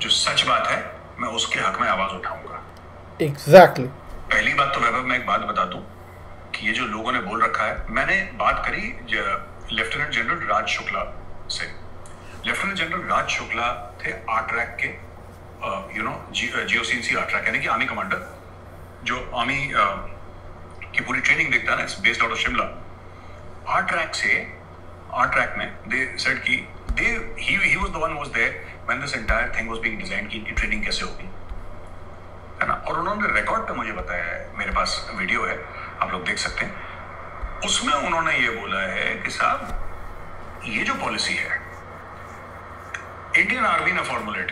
A: जो सच बात है मैं उसके हक में आवाज उठाऊंगा।
B: एग्जैक्टली।
A: पहली बात तो वैभव, मैं एक बात बता दूं कि ये जो लोगों ने बोल रखा है, मैंने बात करी लेफ्टिनेंट जनरल राज शुक्ला से। लेफ्टिनेंट जनरल राज शुक्ला थे आर्ट्रैक के GOC आर्ट्रैक यानी कि आर्मी कमांडर, जो आर्मी की पूरी ट्रेनिंग देखता है ना, it's based out of Shimla. ARTRAC में दे सेड कि he was the one who was there when this entire thing was being designed कि इनकी ट्रेनिंग कैसे होगी, है ना। और उन्होंने रिकॉर्ड पे मुझे बताया है, मेरे पास वीडियो है, आप लोग देख सकते हैं। उसमें उन्होंने ये बोला है कि साहब ये जो पॉलिसी है इंडियन आर्मी ने फॉर्मुलेट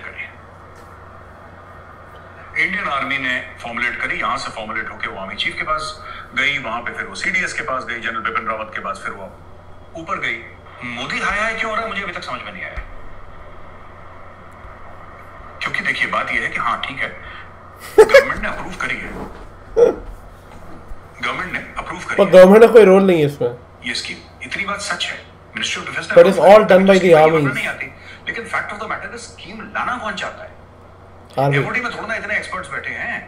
A: करी, यहां से फॉर्मुलेट होकर वो आर्मी चीफ के पास गई, वहां पे फिर वो CDS के पास गई, जनरल बिपिन रावत के पास, फिर वो ऊपर गई। मोदी हाया क्यों हो रहा है मुझे अभी तक समझ में नहीं आया। क्योंकि देखिए बात यह है कि हाँ ठीक है, गवर्नमेंट ने अप्रूव करी है,
B: पर गवर्नमेंट का कोई रोल नहीं है इसमें।
A: ये स्कीम, इतनी बात सच है, ministry of defence
B: but it's all done by the army.
A: नहीं आती, लेकिन फैक्ट ऑफ द मैटर है स्कीम लाना कौन चाहता है? MOD में थोड़ा ना इतने एक्सपर्ट्स बैठे हैं।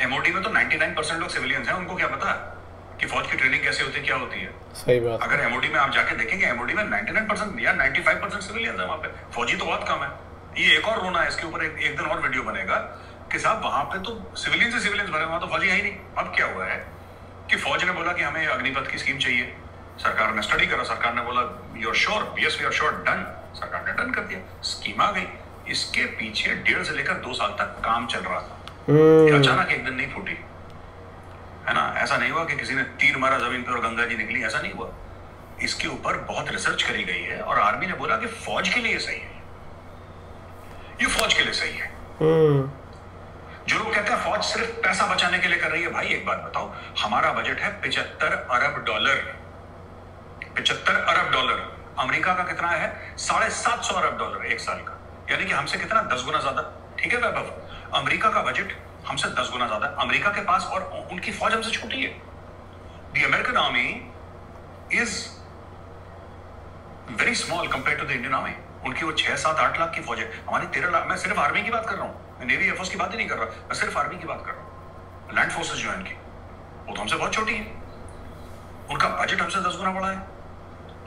A: MOD में तो 99% लोग सिविलियंस हैं, उनको क्या पता कि फौज की ट्रेनिंग कैसे होती है, क्या होती है।
B: सही बात।
A: अगर MOD में आप जाके देखेंगे, MOD में 99% या 95% सिविलियंस है। वहां पे फौजी तो बहुत कम है। ये एक और रोना है, इसके ऊपर एक दिन और वीडियो बनेगा कि साहब वहां पे तो सिविलियंस भरे, वहां तो फौजी है ही नहीं। अब क्या हुआ है कि फौज ने बोला कि हमें अग्निपथ की स्कीम चाहिए, सरकार ने स्टडी करा, सरकार ने बोला you are sure, yes we are sure, done, सरकार ने डन कर दिया, स्कीम आ गई। इसके पीछे 1.5 से लेकर 2 साल तक काम चल रहा था। अचानक एक दिन नहीं फूटी, है ना। ऐसा नहीं हुआ कि किसी ने तीर मारा जमीन पर और गंगा जी निकली, ऐसा नहीं हुआ। इसके ऊपर बहुत रिसर्च करी गई है और आर्मी ने बोला कि फौज के लिए सही है, ये फौज के लिए सही है। जो लोग कहते हैं फौज सिर्फ पैसा बचाने के लिए कर रही है, भाई एक बात बताओ, हमारा बजट है $75 अरब। $75 अरब। अमेरिका का कितना है? $750 अरब एक साल का, यानी कि हमसे कितना 10 गुना ज्यादा। ठीक है वैभव, अमेरिका का बजट हमसे 10 गुना ज्यादा अमेरिका के पास, और उनकी फौज हमसे छोटी है। The American army is very small compare to the Indian army. उनकी वो 6, 7, 8 लाख की फौज है, हमारी 13 लाख। मैं सिर्फ आर्मी की बात कर रहा हूँ, नेवी एयरफोर्स की बात ही नहीं कर रहा, मैं सिर्फ आर्मी की बात कर रहा हूँ। लैंड फोर्सेस जो है इनकी, वो तो हमसे बहुत छोटी है। उनका बजट हमसे 10 गुना बड़ा है।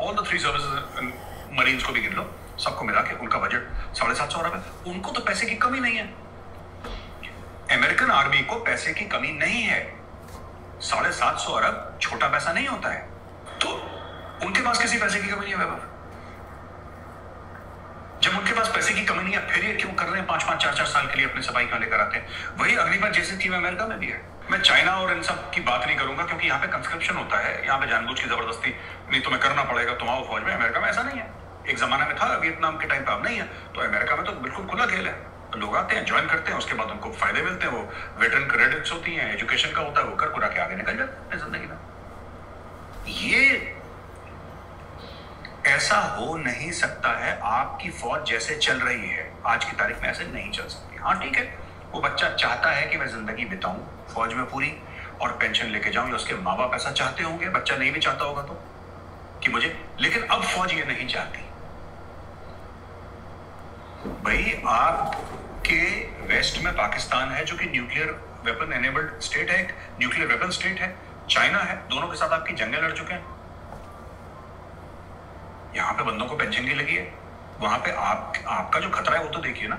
A: ऑल द 3 सर्विसेज, मरीन्स को भी गिन लो, सबको मिला के उनका बजट 750 अरब है। उनको तो पैसे की कमी नहीं है। अमेरिकन आर्मी को पैसे की कमी नहीं है। 750 अरब छोटा पैसा नहीं होता है, तो उनके पास किसी पैसे की कमी नहीं है वैभव। जब उनके पास पैसे की कमी नहीं है, फिर ये क्यों कर रहे हैं 5-5, 4-4 साल के लिए अपने सफाई का लेकर आते हैं। वही अग्निपथ जैसी स्कीम अमेरिका में भी है। मैं चाइना और इन सब की बात नहीं करूंगा, क्योंकि यहाँ पे कंस्क्रिप्शन होता है, यहाँ पे जानबूझ की जबरदस्ती नहीं, तुम्हें करना पड़ेगा, तुम आओ फौज में। अमेरिका में ऐसा नहीं है। एक जमाना में था, वियतनाम के टाइम पे, अब नहीं है। तो अमेरिका में तो बिल्कुल खुला खेल है, लोग आते हैं, ज्वाइन करते हैं, उसके बाद उनको फायदे मिलते हैं, वो वेटरन क्रेडिट्स होती हैं, एजुकेशन का होता है, वो कर कुरा के आगे निकल जाते हैं जिंदगी में। ये ऐसा हो नहीं सकता है। आपकी फौज जैसे चल रही है आज की तारीख में, ऐसे नहीं चल सकती। हाँ ठीक है, वो बच्चा चाहता है कि मैं जिंदगी बिताऊं फौज में पूरी और पेंशन लेके जाऊं, या उसके माँ बाप ऐसा चाहते होंगे, बच्चा नहीं भी चाहता होगा तो कि मुझे, लेकिन अब फौज ये नहीं चाहती। भाई आपके वेस्ट में पाकिस्तान है जो कि न्यूक्लियर वेपन एनेबल्ड स्टेट है, न्यूक्लियर वेपन स्टेट है, चाइना है, दोनों के साथ आपकी जंगें लड़ चुके हैं। यहाँ पे बंदों को पेंशन की लगी है, वहां पे आपका जो खतरा है वो तो देखिए ना।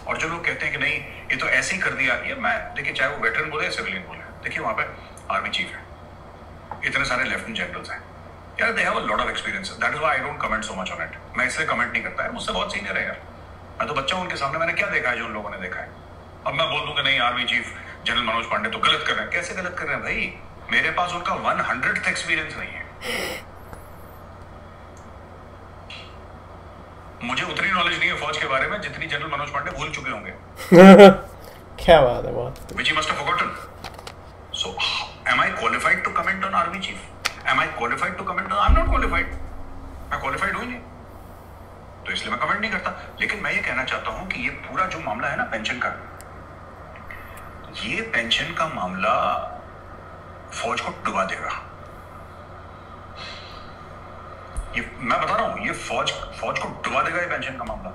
A: और जो लोग कहते हैं कि नहीं ये तो ऐसे ही कर दिया, ये मैं देखिए, चाहे वो वेटरन बोले या सिविलियन बोले, देखिए वहां पे आर्मी चीफ है, इतने सारे लेफ्टिनेंट जनरल्स हैं यार, they have a lot of experience. That is why I don't comment so much on it. मैं इसलिए कमेंट नहीं करता है, मुझसे बहुत सीनियर है यार, मैं तो बच्चा हूं उनके सामने। मैंने क्या देखा है जो उन लोगों ने देखा है। अब मैं बोल दूं कि नहीं army chief general Manoj Pandey तो गलत कर रहे हैं। कैसे गलत कर रहे हैं भाई? मेरे पास उनका 100th एक्सपीरियंस नहीं है। मुझे उतनी नॉलेज नहीं है फौज के बारे में जितनी जनरल मनोज पांडे भूल चुके होंगे।
B: क्या बात है, बात
A: which he must have forgotten. So am I qualified to comment on army chief? Am I qualified to comment on? I'm not qualified. मैं qualified हूँ ही नहीं, तो इसलिए मैं कमेंट नहीं करता। लेकिन मैं ये कहना चाहता हूँ हूं कि ये पूरा जो मामला है ना पेंशन का, ये पेंशन का मामला फौज को डुबा देगा। ये मैं बता रहा हूं, ये फौज को डुबा देगा ये पेंशन का मामला।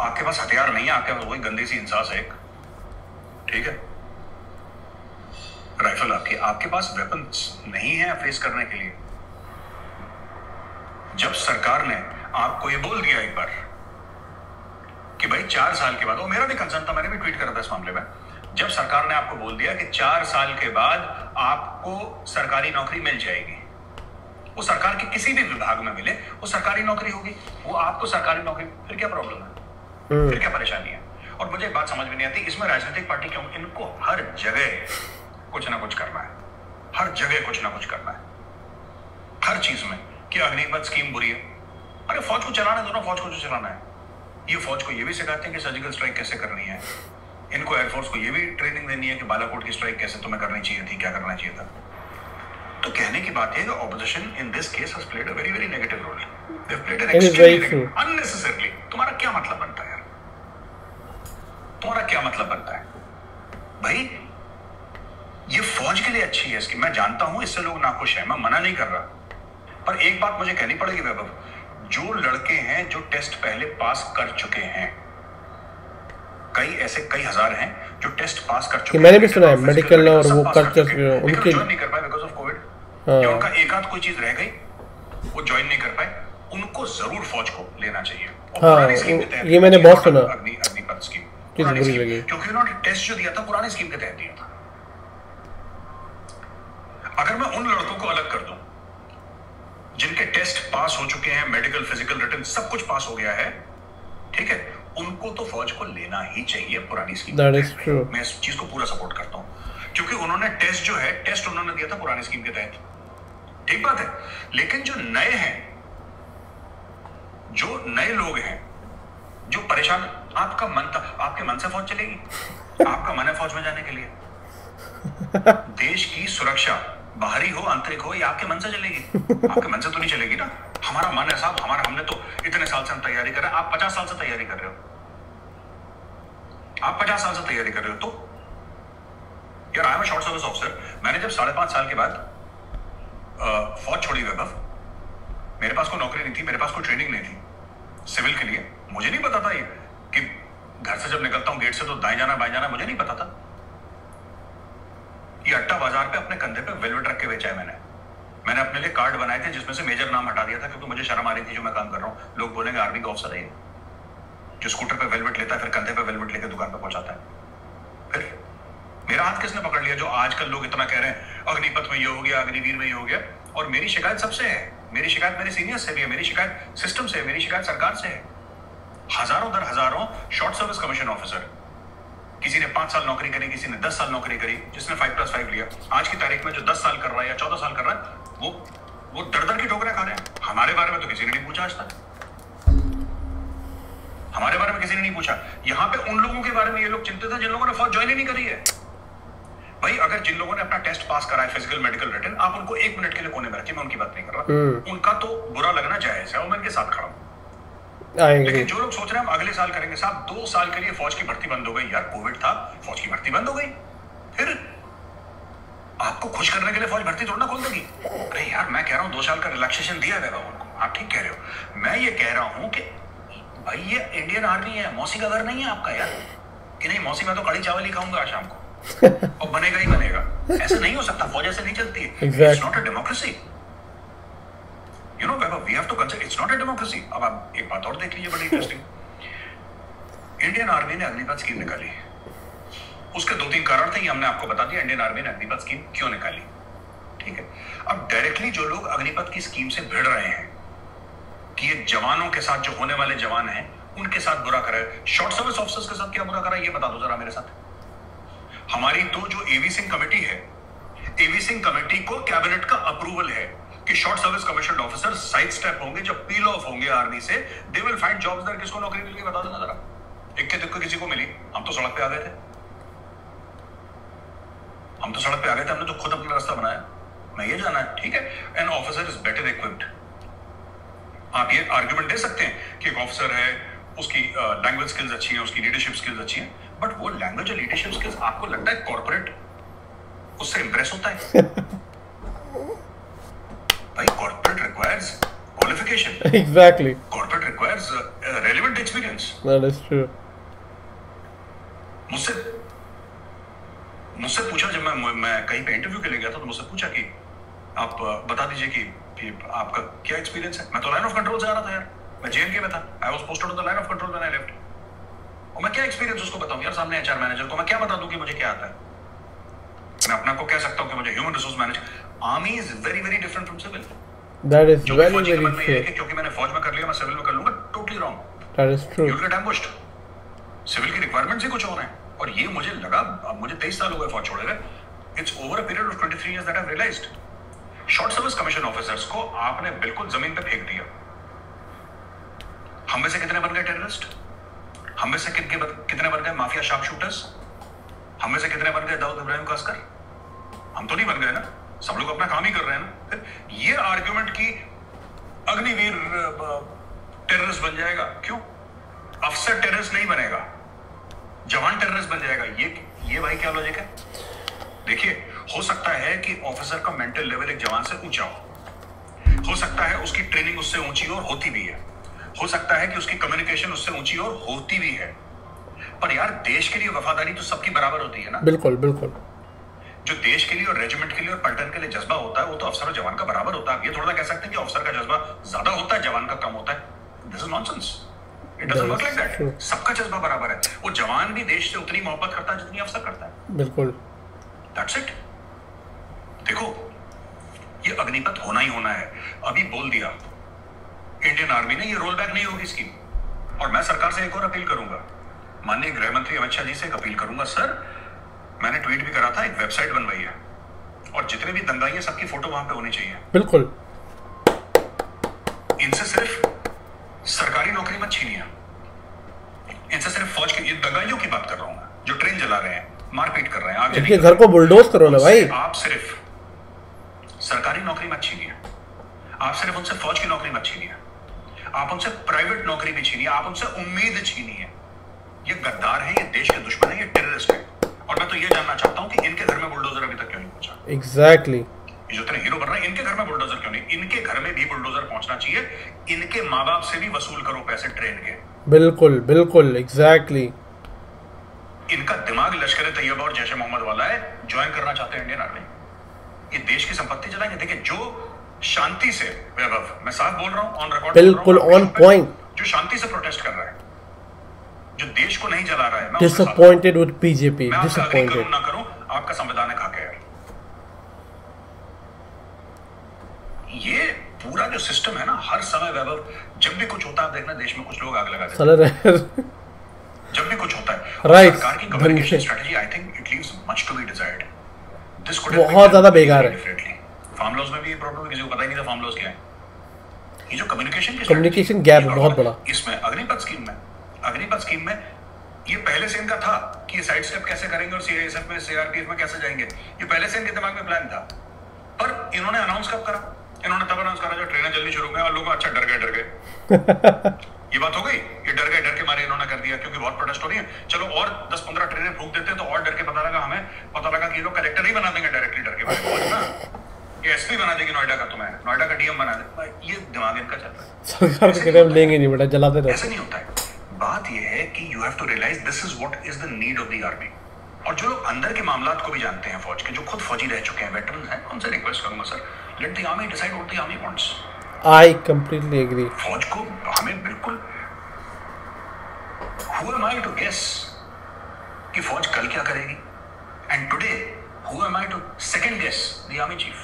A: आपके पास हथियार नहीं है, आपके पास वही गंदी सी इंसास है एक, ठीक है, राइफल आपके पास वेपन्स नहीं है फेस करने के लिए। जब सरकार ने आपको ये बोल दिया एक बार कि भाई 4 साल के बाद, वो मेरा भी कंसर्न था, मैंने भी ट्वीट करा था इस मामले में, जब सरकार ने आपको बोल दिया कि 4 साल के बाद आपको सरकारी नौकरी मिल जाएगी, वो सरकार के किसी भी विभाग में मिले, वो सरकारी नौकरी होगी, वो आपको सरकारी नौकरी, फिर क्या प्रॉब्लम है, फिर क्या परेशानी है? और मुझे एक बात समझ में नहीं आती, इसमें राजनीतिक पार्टी क्यों, इनको हर जगह कुछ ना कुछ करना है, हर जगह कुछ ना कुछ करना है, हर चीज में, कि अग्निपथ स्कीम बुरी है। अरे फौज को चलाने दो ना, फौज को जो चलाना है। ये फौज को ये भी सिखाते हैं कि सर्जिकल स्ट्राइक कैसे करनी है, इनको एयरफोर्स को ये भी ट्रेनिंग देनी है कि बालाकोट की स्ट्राइक कैसे तुम्हें करनी चाहिए थी, क्या करना चाहिए था। तो कहने की बात है कि opposition in this case has played a very very negative role, they have played an extremely unnecessarily. तुम्हारा क्या मतलब बनता है यार, तुम्हारा क्या मतलब बनता है भाई? ये फौज के लिए अच्छी है इसकी, मैं जानता हूं इससे लोग नाखुश हैं, मैं मना नहीं कर रहा, पर एक बात मुझे कहनी पड़ेगी वैभव, जो लड़के हैं जो टेस्ट पहले पास कर चुके हैं, कई हजार हैं जो टेस्ट पास कर चुके हैं, मैंने भी सुना है मेडिकल और वो कर चुके हैं, उनके ज्वाइन नहीं कर पाए बिकॉज़ ऑफ कोविड, या उनका एक आध कोई चीज रह गई, वो ज्वाइन नहीं कर पाए, उनको जरूर फौज को लेना चाहिए। हाँ, ये मैंने बहुत सुना, अग्निपथ स्कीम, क्योंकि उन्होंने टेस्ट जो दिया था पुरानी स्कीम के तहत दिया था। अगर मैं उन लड़कों को अलग कर दूं जिनके टेस्ट पास हो चुके हैं, मेडिकल, फिजिकल, रिटन सब कुछ पास हो गया है, ठीक है, उनको तो फौज को लेना ही चाहिए पुरानी स्कीम। That is true. मैं इस चीज को पूरा सपोर्ट करता हूं, क्योंकि उन्होंने टेस्ट जो है, टेस्ट उन्होंने दिया था पुरानी स्कीम के तहत, ठीक बात है। लेकिन जो नए हैं, जो नए लोग हैं, जो परेशान, आपका मन था, आपके मन से फौज चलेगी? आपका मन है फौज में जाने के लिए? देश की सुरक्षा बाहरी हो, आंतरिक हो, ये आपके मन से चलेगी? आपके मन से तो नहीं चलेगी ना। हमारा मन है साहब, हमने तो इतने साल से हम तैयारी कर रहे हैं, आप 50 साल से तैयारी कर रहे हो, आप 50 साल से तैयारी कर रहे हो, तो यार I am a short service officer. मैंने जब 5.5 साल के बाद फौज छोड़ी वैभव, मेरे पास कोई नौकरी नहीं थी, मेरे पास कोई ट्रेनिंग नहीं थी सिविल के लिए, मुझे नहीं पता था ये कि घर से जब निकलता हूं गेट से तो दाएं जाना बाएं जाना, मुझे नहीं पता था। ये अट्टा बाजार पे अपने कंधे पे वेलवेट रख के बेचा है मैंने अपने लिए कार्ड बनाए थे जिसमें से मेजर नाम हटा दिया था, क्योंकि मुझे शर्म आ रही थी जो मैं काम कर रहा हूँ, लोग बोलेंगे आर्मी का ऑफिसर है ये, जो स्कूटर पे वेलवेट लेता है फिर कंधे पे वेलवेट लेके दुकान पे पहुंचाता है। फिर मेरा हाथ किसने पकड़ लिया, जो आजकल लोग इतना कह रहे हैं अग्निपथ में ये हो गया, अग्निवीर में ये हो गया, और मेरी शिकायत सबसे है, मेरी शिकायत मेरे सीनियर से भी है, मेरी शिकायत सिस्टम से है, मेरी शिकायत सरकार से है। हजारों दर हजारों शॉर्ट सर्विस कमीशन ऑफिसर, किसी ने 5 साल नौकरी करी, किसी ने 10 साल नौकरी करी, जिसने 5+5 लिया, आज की तारीख में जो 10 साल कर रहा है या 14 साल कर रहा है, वो दर की ठोकरें खा रहे हैं। हमारे बारे में तो किसी ने नहीं पूछा आज तक, हमारे बारे में किसी ने नहीं पूछा। यहाँ पे उन लोगों के बारे में ये लोग चिंतित हैं जिन लोगों ने फौज ज्वाइन ही नहीं करी है। भाई अगर जिन लोगों ने अपना टेस्ट पास करा है, फिजिकल, मेडिकल, रिटन, आप उनको 1 मिनट के लिए कोने में रखिए, मैं उनकी बात नहीं कर रहा, उनका तो बुरा लगना जायज है और मैं उनके साथ खड़ा हूं। लेकिन जो लोग सोच रहे हैं हम अगले साल करेंगे, साहब 2 साल के लिए फौज की भर्ती बंद हो गई यार, कोविड था, फौज की भर्ती बंद हो गई, फिर आपको खुश करने के लिए फौज भर्ती थोड़ा ना खोल देगी। अरे यार मैं कह रहा हूँ 2 साल का रिलैक्सेशन दिया गया उनको, आप ठीक कह रहे हो। मैं ये कह रहा हूँ कि भाई ये इंडियन आर्मी है, मौसी का घर नहीं है आपका यार, कि नहीं मौसी मैं तो कड़ी चावल ही खाऊंगा आज शाम को और बनेगा ही बनेगा, ऐसा नहीं हो सकता, फौज ऐसे नहीं चलती है। It's not a democracy, you know we have to consider it's not a democracy. अब आप एक बात और देख लीजिए बड़ी इंटरेस्टिंग, इंडियन आर्मी ने अग्निपथ स्कीम निकाली, उसके 2-3 कारण थे, ये हमने आपको बता दिया इंडियन आर्मी ने अग्निपथ स्कीम क्यों निकाली, ठीक है। अब डायरेक्टली जो लोग अग्निपथ की स्कीम से भिड़ रहे हैं कि ये जवानों के साथ, जो होने वाले जवान हैं उनके साथ बुरा करा है, शॉर्ट सर्विस ऑफिसर्स के साथ क्या बुरा करा है ये बता दो जरा मेरे साथ। हमारी तो जो एवी सिंह कमेटी है, एवी सिंह कमेटी को कैबिनेट का अप्रूवल है कि short service commission officer side step होंगे, जब पील ऑफ होंगे आर्मी से, they will find jobs there. किसको नौकरी मिल गई बता देना जरा, इक्के दुक्के किसी को मिली, हम तो सड़क पे आ गए थे, हमने तो खुद अपना रास्ता बनाया। मैं ये जाना है, ठीक है, an officer is better equipped. आप ये आर्गुमेंट दे सकते हैं कि एक ऑफिसर है उसकी लैंग्वेज स्किल्स अच्छी है, उसकी लीडरशिप स्किल्स अच्छी है, बट वो लैंग्वेज और लीडरशिप स्किल्स आपको लगता है कॉर्पोरेट उससे इंप्रेस होता है? भाई corporate requires qualification,
B: exactly,
A: corporate requires relevant experience.
B: That is true.
A: मुझसे पूछा, जब मैं कहीं पे इंटरव्यू के लिए गया था तो मुझसे पूछा कि आप बता दीजिए कि आपका क्या एक्सपीरियंस है। मैं तो लाइन ऑफ कंट्रोल से आ रहा था यार, मैं जेएनके में था, I was posted on the line of control when I left. और मैं क्या एक्सपीरियंस उसको बताऊं यार, सामने एचआर मैनेजर को मैं क्या बता दूं कि मुझे क्या आता है? मैं अपना को कह सकता हूं कि मुझे human resource manage. Army is very very different from civil.
B: That is very very true.
A: क्योंकि मैंने फौज में कर लिया, मैं सिविल में कर लूंगा, totally wrong.
B: That is true.
A: You will get ambushed. Civil की रिक्वायरमेंट्स ही कुछ और हैं, और ये मुझे लगा, अब मुझे 23 साल हो गए फौज छोड़े हुए, it's over a period of 23 years that I have realised short service commission officers को आपने बिल्कुल जमीन पे फेंक दिया। हम में से कितने बन गए टेररिस्ट? हम में से कितने बन गए माफिया शार्प शूटर्स? हम में से कितने बन गए दाऊद इब्राहिम का अस्कर? हम तो नहीं बन गए ना, सब लोग अपना काम ही कर रहे हैं ना। ये आर्ग्यूमेंट की अग्निवीर टेररिस्ट बन जाएगा, क्यों? अफसर टेररिस्ट नहीं बनेगा, जवान टेररिस्ट बन जाएगा। ये भाई क्या लॉजिक है? देखिए, हो सकता है कि ऑफिसर का मेंटल लेवल एक जवान से ऊंचा हो सकता है उसकी ट्रेनिंग उससे ऊंची और होती भी है, हो सकता है कि उसकी कम्युनिकेशन उससे ऊंची और होती भी है, पर यार देश के लिए वफादारी तो सबकी बराबर होती है ना।
B: बिल्कुल बिल्कुल।
A: जो देश के लिए और रेजिमेंट के लिए और पलटन के लिए जज्बा होता है, वो तो अफसर और जवान का बराबर होता है। ये थोड़ा कह सकते हैं कि अफसर का जज्बा ज्यादा होता है, जवान का कम होता है। This is nonsense, it doesn't work like that. सबका जज्बा बराबर है। वो जवान भी देश से उतनी मोहब्बत करता है जितनी अफसर करता है।
B: बिल्कुल,
A: दैट्स इट। देखो, ये अग्निपथ होना ही होना है। अभी बोल दिया इंडियन आर्मी ने, ये रोल बैक नहीं होगी स्कीम। और मैं सरकार से एक और अपील करूंगा, माननीय गृह मंत्री अमित शाह जी से एक अपील करूंगा, सर मैंने ट्वीट भी करा था, एक वेबसाइट बनवाई है और जितने भी दंगाई हैं सबकी फोटो वहां पे होनी चाहिए।
B: बिल्कुल।
A: इनसे सिर्फ सरकारी नौकरी मत छीनिए, इनसे सिर्फ फौज की, दंगाइयों की बात कर रहा हूं मैं, जो ट्रेन जला रहे हैं, मारपीट कर रहे हैं, आप
B: इनके घर को बुलडोज करो ना भाई।
A: आप सिर्फ सरकारी नौकरी मत छीनिए, आप सिर्फ उनसे फौज की नौकरी मत छीनिए, आप उनसे प्राइवेट नौकरी भी छीनिए, आप उनसे उम्मीद छीनिए। ये गद्दार है, ये देश के दुश्मन है, ये टेररिस्ट है। और मैं तो ये जानना चाहता हूं कि इनके घर में बुलडोजर अभी तक क्यों नहीं पहुंचा?
B: एग्जैक्टली।
A: ये जो तेरे हीरो बन रहे हैं, इनके घर में बुलडोजर क्यों नहीं? इनके घर में भी बुलडोजर पहुंचना चाहिए। इनके माँ बाप से भी वसूल करो पैसे ट्रेन के।
B: बिल्कुल बिल्कुल, एग्जैक्टली।
A: इनका दिमाग लश्कर तैयबा और जैश ए मोहम्मद वाला है, ज्वाइन करना चाहते हैं इंडियन आर्मी। ये देश की संपत्ति चलाएंगे। देखिए, जो शांति से, वैभव मैं साफ बोल रहा हूं, ऑन रिकॉर्ड,
B: बिल्कुल ऑन पॉइंट,
A: जो शांति से प्रोटेस्ट कर रहा है, जो देश को नहीं जला रहा है, मैं
B: डिसअपॉइंटेड विद बीजेपी,
A: डिसअपॉइंटेड ना करूं, आपका संविधान है खाके है। ये पूरा जो सिस्टम है ना, हर समय वैभव, जब भी कुछ होता है, आप देखना देश में कुछ लोग आग लगा देते हैं। जब भी कुछ होता है,
B: राइट,
A: सरकार की communication strategy, I think it leaves much to be desired. This could
B: बहुत ज्यादा बेकार है।
A: फार्म लॉज में भी ये प्रॉब्लम, किसी को पता ही नहीं था फार्म लॉज क्या है। ये जो
B: कम्युनिकेशन गैप बहुत बड़ा
A: इसमें अग्निपथ स्कीम में ये पहले से इनका था कि ये साइड स्टेप कैसे करेंगे और सीआईएसएफ में, सीआरपीएफ में कैसे जाएंगे। ये पहले से इनके दिमाग में प्लान था, पर इन्होंने अनाउंस कब करा? इन्होंने तब अनाउंस करा जब ट्रेनें जल्दी शुरू हुई और लोग अच्छा डर गए। ये बात हो गई, ये डर के मारे इन्होंने कर दिया, क्योंकि बहुत प्रोटेस्ट हो रही है। चलो और 10-15 ट्रेनें फूंक देते तो और डर के हमें पता लगा कि ये लोग कलेक्टर ही बना देंगे डायरेक्टली डर के मारे। ये एसपी बना देगी नोएडा का, तुम्हें नोएडा का डीएम बना दे। ये दिमाग इनका चल रहा है।
B: सरकार के कदम लेंगे नहीं बेटा, जलाते रहते।
A: ऐसे नहीं होता है। बात ये है कि you have to realise this is what is the need of the army. और जो लोग अंदर के मामलात को भी जानते हैं फौज के, जो खुद फौजी रह चुके हैं, वेटरन हैं, उनसे रिक्वेस्ट करूंगा, sir let the army decide what the army wants.
B: I completely agree.
A: फौज को हमें बिल्कुल, who am I to guess कि फौज कल क्या करेगी? And today who am I to second guess the army chief?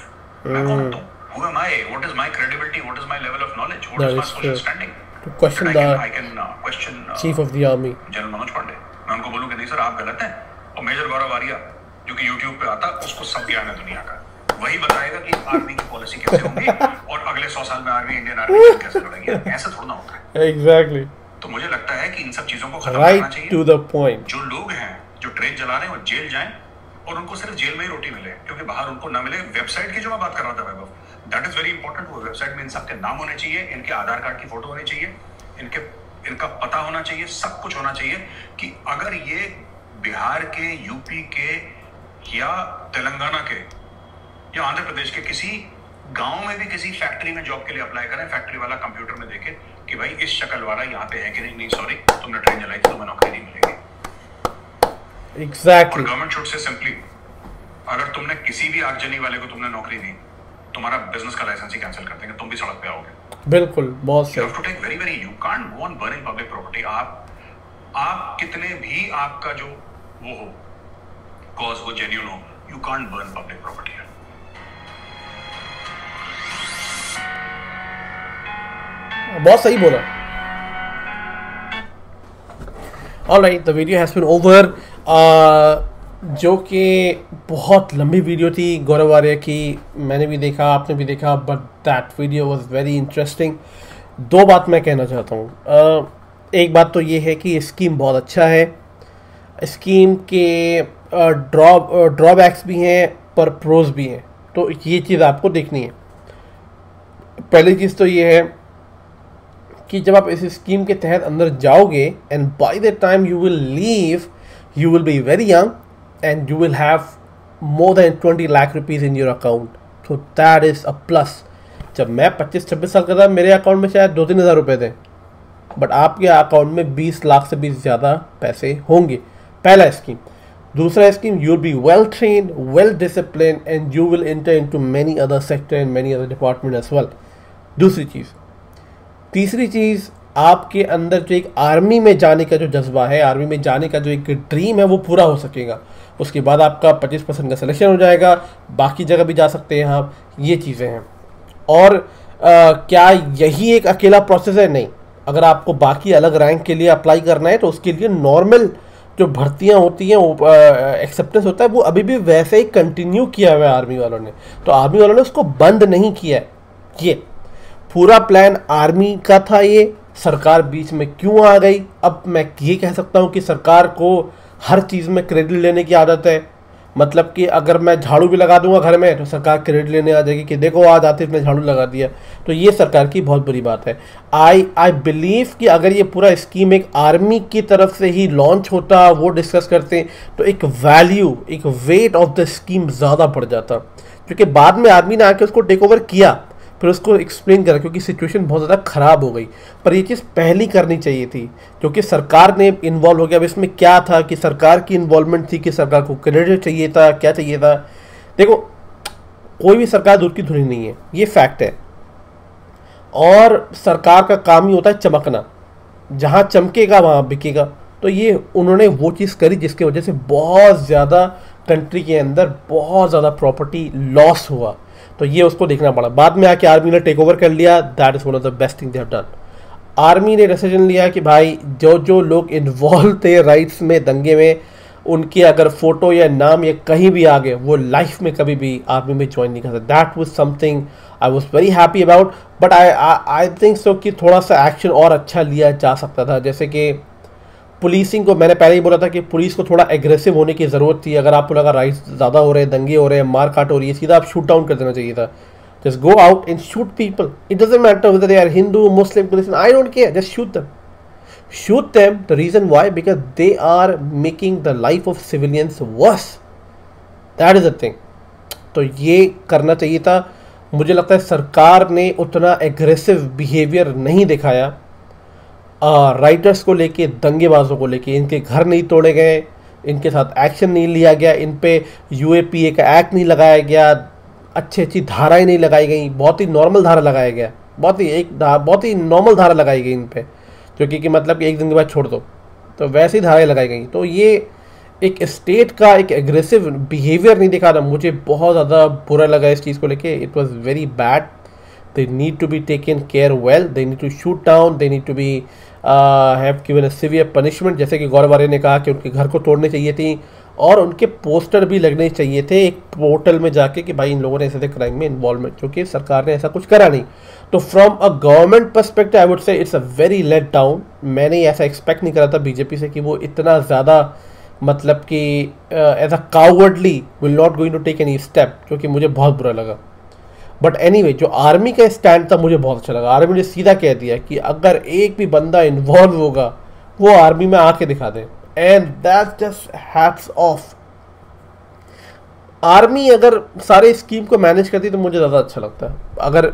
A: मैं कौन हूँ? Who am I? What is my credibility? What is my level of knowledge? What is my social standing?
B: To question the
A: I can question
B: chief of the army,
A: जनरल मनोज पांडे। मैं उनको बोलूँ कि नहीं sir आप गलत हैं, और मेजर गौरव आर्या जो कि YouTube पे आता, उसको सब ज्ञान है दुनिया का, वही बताएगा कि आर्मी की पॉलिसी कैसे होगी और अगले 100 साल में आर्मी, इंडियन आर्मी कैसे लड़ेगी। ऐसा थोड़ा ना होता है।
B: एग्जैक्टली।
A: तो मुझे लगता है कि इन सब चीजों को खत्म करना चाहिए।
B: To the point.
A: जो लोग हैं जो ट्रेन चला रहे हैं वो जेल जाएं, और उनको सिर्फ जेल में ही रोटी मिले, क्योंकि बाहर उनको ना मिले। वेबसाइट की जो मैं बात कर रहा था वैभव, दैट इज वेरी इंपॉर्टेंट। वो वेबसाइट में इन सबके नाम होने चाहिए, इनके आधार कार्ड की फोटो होनी चाहिए, इनके इनका पता होना चाहिए, सब कुछ होना चाहिए कि अगर ये बिहार के, यूपी के या तेलंगाना के या आंध्र प्रदेश के किसी गांव में भी किसी फैक्ट्री में जॉब के लिए अप्लाई करें, फैक्ट्री वाला कंप्यूटर में देखे कि भाई इस शक्ल वाला यहाँ पे है कि नहीं, सॉरी तुमने ट्रेन जलाई थी, तुम्हें नौकरी नहीं मिलेगी।
B: Exactly.
A: Government should say simply, अगर तुमने किसी भी आगजनी वाले को तुमने नौकरी दी, तुम्हारा बिजनेस का लाइसेंस ही कैंसिल कर देंगे, तुम भी सड़क पे आओगे।
B: बिल्कुल, बहुत सही।
A: You have to take very very, you can't go on burning public property। आप कितने भी आपका जो वो हो, cause वो genuine हो, you can't burn public property।
B: बहुत सही बोला। Alright, the video has been over। जो कि बहुत लंबी वीडियो थी गौरव आर्या की, मैंने भी देखा, आपने भी देखा, but that video was very interesting. दो बात मैं कहना चाहता हूँ। एक बात तो ये है कि स्कीम बहुत अच्छा है, स्कीम के ड्रॉबैक्स भी हैं पर प्रोज भी हैं, तो ये चीज़ आपको देखनी है। पहली चीज़ तो ये है कि जब आप इस स्कीम के तहत अंदर जाओगे and by the time you will leave, you will be very young and you will have more than 20 lakh rupees in your account, so that is a plus। जब मैं 25-26 साल का था, मेरे अकाउंट में शायद 2-3 हज़ार रुपये थे, बट आपके अकाउंट में 20 लाख से भी ज़्यादा पैसे होंगे। पहला स्कीम। दूसरा scheme, you will be well trained, well disciplined and you will enter into many other sector and many other department as well। दूसरी चीज़। तीसरी चीज़, आपके अंदर जो एक आर्मी में जाने का जो जज्बा है, आर्मी में जाने का जो एक ड्रीम है, वो पूरा हो सकेगा। उसके बाद आपका 25% का सिलेक्शन हो जाएगा, बाकी जगह भी जा सकते हैं आप। ये चीज़ें हैं। और क्या यही एक अकेला प्रोसेस है? नहीं, अगर आपको बाकी अलग रैंक के लिए अप्लाई करना है तो उसके लिए नॉर्मल जो भर्तियां होती हैं, एक्सेप्टेंस होता है, वो अभी भी वैसे ही कंटिन्यू किया हुआ है आर्मी वालों ने। तो आर्मी वालों ने उसको बंद नहीं किया है। ये पूरा प्लान आर्मी का था। ये सरकार बीच में क्यों आ गई? अब मैं ये कह सकता हूँ कि सरकार को हर चीज़ में क्रेडिट लेने की आदत है। मतलब कि अगर मैं झाड़ू भी लगा दूंगा घर में तो सरकार क्रेडिट लेने आ जाएगी कि देखो आज आतिफ ने झाड़ू लगा दिया। तो ये सरकार की बहुत बुरी बात है। आई बिलीव कि अगर ये पूरा स्कीम एक आर्मी की तरफ से ही लॉन्च होता, वो डिस्कस करते, तो एक वैल्यू, एक वेट ऑफ द स्कीम ज़्यादा बढ़ जाता। क्योंकि बाद में आर्मी ने आके उसको टेक ओवर किया, फिर उसको एक्सप्लेन करा, क्योंकि सिचुएशन बहुत ज़्यादा ख़राब हो गई। पर ये चीज़ पहली करनी चाहिए थी, क्योंकि सरकार ने इन्वॉल्व हो गया। अब इसमें क्या था कि सरकार की इन्वॉल्वमेंट थी कि सरकार को क्रेडिट चाहिए था, क्या चाहिए था। देखो, कोई भी सरकार दूध की धुनी नहीं है, ये फैक्ट है। और सरकार का काम ही होता है चमकना, जहाँ चमकेगा वहाँ बिकेगा। तो ये उन्होंने वो चीज़ करी जिसकी वजह से बहुत ज़्यादा कंट्री के अंदर बहुत ज़्यादा प्रॉपर्टी लॉस हुआ। तो ये उसको देखना पड़ा। बाद में आके आर्मी ने टेक ओवर कर लिया। That is one of the best thing they have done. Army ने डिसीजन लिया कि भाई जो लोग इन्वॉल्व थे राइट्स में, दंगे में, उनके अगर फोटो या नाम या कहीं भी आ गए, वो लाइफ में कभी भी आर्मी में ज्वाइन नहीं कर सकते। That was something I was very happy about. But I think so कि थोड़ा सा एक्शन और अच्छा लिया जा सकता था। जैसे कि पुलिसिंग को, मैंने पहले ही बोला था कि पुलिस को थोड़ा एग्रेसिव होने की ज़रूरत थी। अगर आपको लगा राइट्स ज़्यादा हो रहे हैं, दंगे हो रहे हैं, मार काट हो रही है, सीधा आप शूट डाउन कर देना चाहिए था। Just go out and shoot people. It doesn't matter whether they are Hindu, Muslim, Christian, I don't care, just shoot them. Shoot them. The reason why? Because they are making the life of civilians worse. That is the thing. तो ये करना चाहिए था। मुझे लगता है सरकार ने उतना एग्रेसिव बिहेवियर नहीं दिखाया राइटर्स को लेके, दंगेबाजों को लेके। इनके घर नहीं तोड़े गए, इनके साथ एक्शन नहीं लिया गया, इन पे यूएपीए का एक्ट नहीं लगाया गया, अच्छी धाराएं नहीं लगाई गई। बहुत ही नॉर्मल धारा लगाया गया, बहुत ही नॉर्मल धारा लगाई गई इन पे, क्योंकि कि मतलब कि एक दिन के बाद छोड़ दो, तो वैसी धाराएं लगाई गई। तो ये एक स्टेट का एक एग्रेसिव बिहेवियर नहीं दिखा था। मुझे बहुत ज़्यादा बुरा लगा इस चीज़ को लेके। It was very bad. They need to be taken care well, they need to shoot down, they need to be have given a severe punishment. जैसे कि गौरव आर्या ने कहा कि उनके घर को तोड़ने चाहिए थी और उनके पोस्टर भी लगने चाहिए थे एक पोर्टल में जाके कि भाई इन लोगों ने ऐसे क्राइम में इन्वॉल्वमेंट, क्योंकि सरकार ने ऐसा कुछ करा नहीं। तो from a government perspective I would say it's a very let down. मैंने ऐसा एक्सपेक्ट नहीं करा था बीजेपी से कि वो इतना ज़्यादा मतलब कि as a cowardly will not going to take any step, जो कि मुझे बहुत बुरा लगा। बट एनीवे जो आर्मी का स्टैंड था मुझे बहुत अच्छा लगा। आर्मी ने सीधा कह दिया कि अगर एक भी बंदा इन्वॉल्व होगा वो आर्मी में आके दिखा दे, and that just hats off. Army अगर सारे स्कीम को मैनेज करती तो मुझे ज़्यादा अच्छा लगता है अगर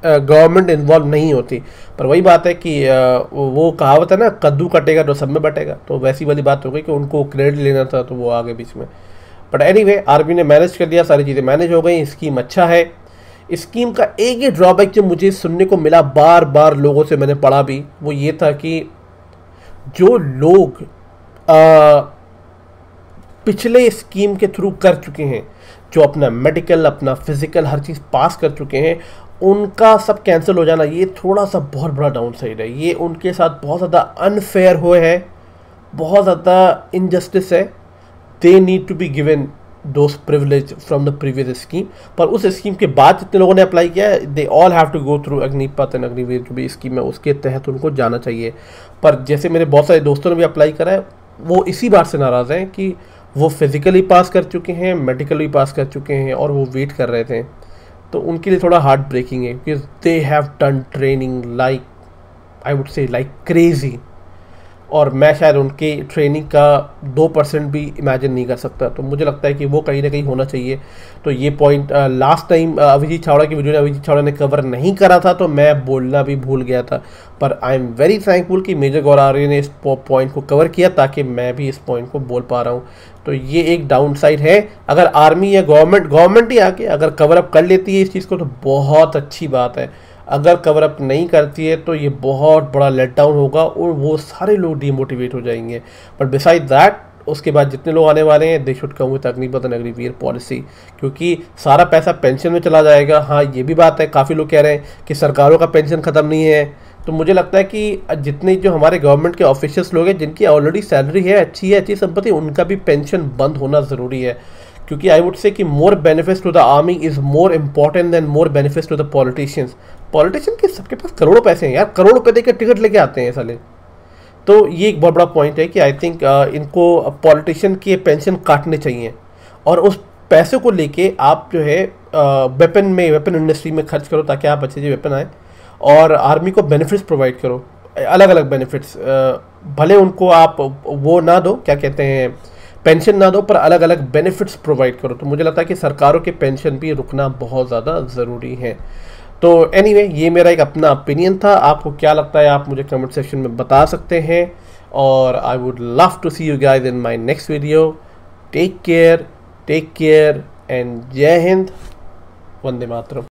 B: गवर्नमेंट इन्वॉल्व नहीं होती। पर वही बात है कि वो कहावत है ना, कद्दू कटेगा तो सब में बटेगा, तो वैसी वाली बात हो गई कि उनको क्रेडिट लेना था तो वो आगे बीच में। बट एनीवे आर्मी ने मैनेज कर दिया, सारी चीज़ें मैनेज हो गई, स्कीम अच्छा है। स्कीम का एक ही ड्रॉबैक जो मुझे सुनने को मिला बार बार लोगों से, मैंने पढ़ा भी, वो ये था कि जो लोग पिछले स्कीम के थ्रू कर चुके हैं, जो अपना मेडिकल अपना फिजिकल हर चीज़ पास कर चुके हैं, उनका सब कैंसिल हो जाना, ये थोड़ा सा बहुत बड़ा डाउन साइड है। ये उनके साथ बहुत ज़्यादा अनफेयर हुए है, बहुत ज़्यादा इनजस्टिस है। They need to be given those privilege from the previous scheme. पर उस स्कीम के बाद जितने लोगों ने अप्लाई किया है, they all have to go through Agnipath and Agniveer जो भी स्कीम है उसके तहत उनको जाना चाहिए। पर जैसे मेरे बहुत सारे दोस्तों ने भी अप्लाई करा है, वो इसी बात से नाराज़ हैं कि वो फिज़िकली पास कर चुके हैं, मेडिकली पास कर चुके हैं और वो वेट कर रहे थे। तो उनके लिए थोड़ा हार्ट ब्रेकिंग है because they have done training like I would से लाइक क्रेजी, और मैं शायद उनके ट्रेनिंग का 2% भी इमेजिन नहीं कर सकता। तो मुझे लगता है कि वो कहीं ना कहीं होना चाहिए। तो ये पॉइंट लास्ट टाइम अभिजीत छावड़ा की वीडियो में अभिजीत छावड़ा ने कवर नहीं करा था, तो मैं बोलना भी भूल गया था। पर आई एम वेरी थैंकफुल कि मेजर गौर आर्य ने इस पॉइंट को कवर किया ताकि मैं भी इस पॉइंट को बोल पा रहा हूँ। तो ये एक डाउन साइड है। अगर आर्मी या गवर्नमेंट ही आके अगर कवर अप कर लेती है इस चीज़ को तो बहुत अच्छी बात है। अगर कवर अप नहीं करती है तो ये बहुत बड़ा लेट डाउन होगा और वो सारे लोग डीमोटिवेट हो जाएंगे। बट बिसाइड दैट उसके बाद जितने लोग आने वाले हैं they should come with Agnipath and Agniveer policy, क्योंकि सारा पैसा पेंशन में चला जाएगा। हाँ ये भी बात है, काफ़ी लोग कह रहे हैं कि सरकारों का पेंशन ख़त्म नहीं है। तो मुझे लगता है कि जितने जो हमारे गवर्नमेंट के ऑफिशियल्स लोग हैं जिनकी ऑलरेडी सैलरी है, अच्छी संपत्ति, उनका भी पेंशन बंद होना ज़रूरी है। क्योंकि आई वुड से कि more benefits to the army is more important than more benefits to the politicians. Politician के सबके पास करोड़ों पैसे हैं यार, करोड़ रुपए देकर टिकट लेके आते हैं साले। तो ये एक बहुत बड़ा पॉइंट है कि आई थिंक इनको पॉलिटिशियन के पेंशन काटने चाहिए और उस पैसे को लेके आप जो है वेपन इंडस्ट्री में खर्च करो ताकि आप अच्छे वेपन आए, और आर्मी को बेनिफिट्स प्रोवाइड करो, अलग अलग बेनिफिट्स। भले उनको आप वो ना दो, क्या कहते हैं, पेंशन ना दो, पर अलग अलग बेनिफिट्स प्रोवाइड करो। तो मुझे लगता है कि सरकारों के पेंशन भी रुकना बहुत ज़्यादा ज़रूरी है। तो एनीवे ये मेरा एक अपना ओपिनियन था। आपको क्या लगता है आप मुझे कमेंट सेक्शन में बता सकते हैं, और I would love to see you guys in my next video. Take care and Jai Hind, Vande Mataram.